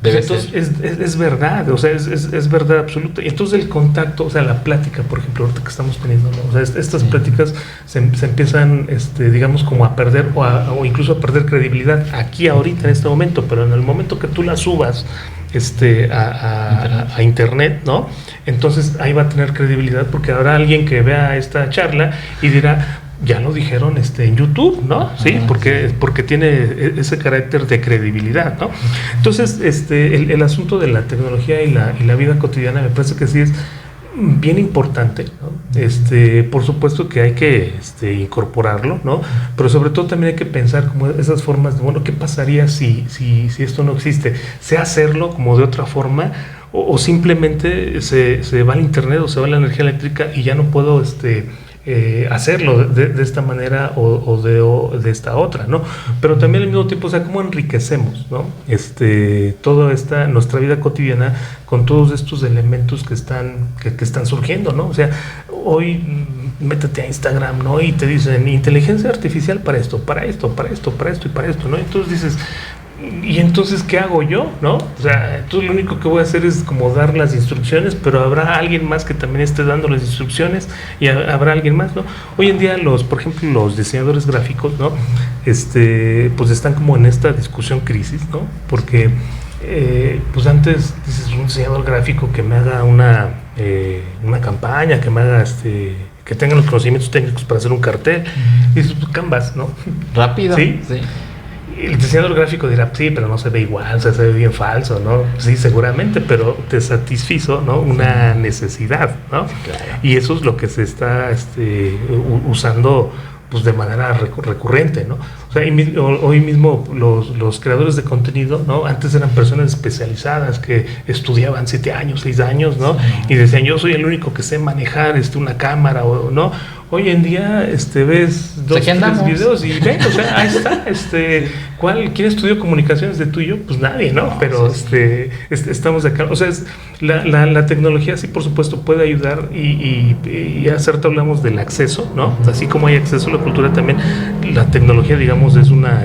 entonces es verdad, o sea, es verdad absoluta. Y entonces el contacto, o sea, la plática, por ejemplo, ahorita que estamos teniendo, ¿no? O sea, estas pláticas se empiezan, digamos, como a perder o incluso a perder credibilidad aquí, ahorita, en este momento, pero en el momento que tú la subas a internet, ¿no? Entonces ahí va a tener credibilidad porque habrá alguien que vea esta charla y dirá, ya lo dijeron en YouTube, ¿no? Sí, porque tiene ese carácter de credibilidad, ¿no? Entonces, el asunto de la tecnología y la vida cotidiana me parece que sí es bien importante, ¿no? Por supuesto que hay que incorporarlo, ¿no? Pero sobre todo también hay que pensar como esas formas de, bueno, ¿qué pasaría si esto no existe? ¿Sé hacerlo como de otra forma? O simplemente se va al internet o se va la energía eléctrica y ya no puedo hacerlo de esta manera o de esta otra, ¿no? Pero también al mismo tiempo, o sea, ¿cómo enriquecemos, ¿no? Toda nuestra vida cotidiana con todos estos elementos que están surgiendo, ¿no? O sea, hoy métete a Instagram, ¿no? Y te dicen inteligencia artificial para esto, para esto, para esto, para esto y para esto, ¿no? Entonces dices, ¿y entonces qué hago yo? ¿No? O sea, entonces lo único que voy a hacer es como dar las instrucciones, pero habrá alguien más que también esté dando las instrucciones y habrá alguien más, ¿no? Hoy en día por ejemplo, los diseñadores gráficos, ¿no? Pues están como en esta discusión crisis, ¿no? Porque pues antes dices, un diseñador gráfico que me haga una campaña, que me haga que tenga los conocimientos técnicos para hacer un cartel, y dices, pues Canvas, ¿no? Rápido. Sí. El diseñador gráfico dirá, sí, pero no se ve igual, se ve bien falso, ¿no? Sí, seguramente, pero te satisfizo, ¿no? Una necesidad, ¿no? Claro. Y eso es lo que se está usando pues de manera recurrente, ¿no? O sea, hoy mismo los creadores de contenido, ¿no? Antes eran personas especializadas que estudiaban 7 años, 6 años, ¿no? Sí. Y decían, yo soy el único que sé manejar una cámara, ¿no? Hoy en día ves 2 o 3 videos y ven, o sea, ahí está, ¿quién estudió comunicaciones de tuyo? Pues nadie, ¿no? Pero estamos de acá, o sea, la tecnología sí, por supuesto, puede ayudar y hace rato hablamos del acceso, ¿no? Así como hay acceso a la cultura, también la tecnología, digamos, es una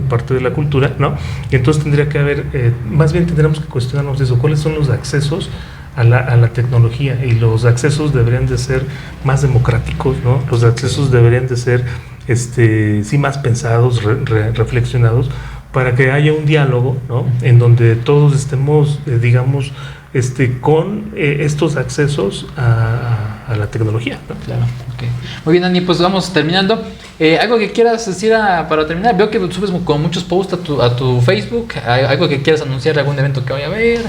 parte de la cultura, ¿no? Y entonces tendría que haber, más bien tendríamos que cuestionarnos eso, ¿cuáles son los accesos a la tecnología, y los accesos deberían de ser más democráticos, ¿no? Los accesos deberían de ser sí más pensados, reflexionados, para que haya un diálogo, ¿no? En donde todos estemos, digamos, con estos accesos a la tecnología, ¿no? Claro, okay. Muy bien, Dani, pues vamos terminando. ¿Algo que quieras decir para terminar? Veo que subes con muchos posts a tu Facebook. ¿Algo que quieras anunciar, algún evento que vaya a haber?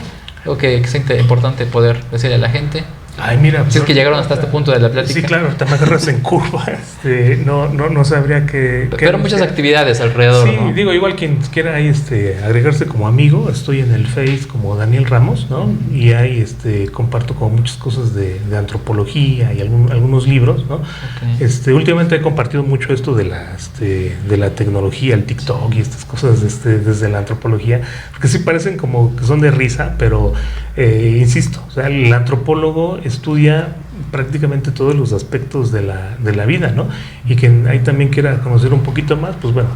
Algo que sea importante poder decirle a la gente. Ay, mira, si es que llegaron hasta este punto de la plática. Sí, claro, te me agarras en curva. No sabría qué. Pero muchas actividades alrededor. Sí, ¿no? digo, igual quien quiera ahí agregarse como amigo, estoy en el Face como Daniel Ramos, ¿no? Y ahí comparto como muchas cosas de antropología y algunos libros, ¿no? Okay. Últimamente he compartido mucho esto de la tecnología, el TikTok y estas cosas desde la antropología, porque sí parecen como que son de risa, pero insisto, o sea, el antropólogo estudia prácticamente todos los aspectos de la vida, ¿no? Y quien ahí también quiera conocer un poquito más, pues bueno,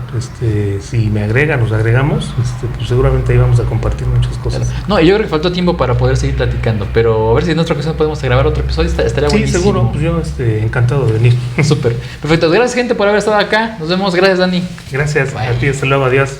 si me nos agregamos, pues seguramente ahí vamos a compartir muchas cosas. Claro. No, yo creo que faltó tiempo para poder seguir platicando, pero a ver si en otra ocasión podemos grabar otro episodio, estaría buenísimo. Sí, seguro, pues yo encantado de venir. Súper, perfecto, gracias gente por haber estado acá, nos vemos, gracias Dani. Gracias, a ti, hasta luego, adiós.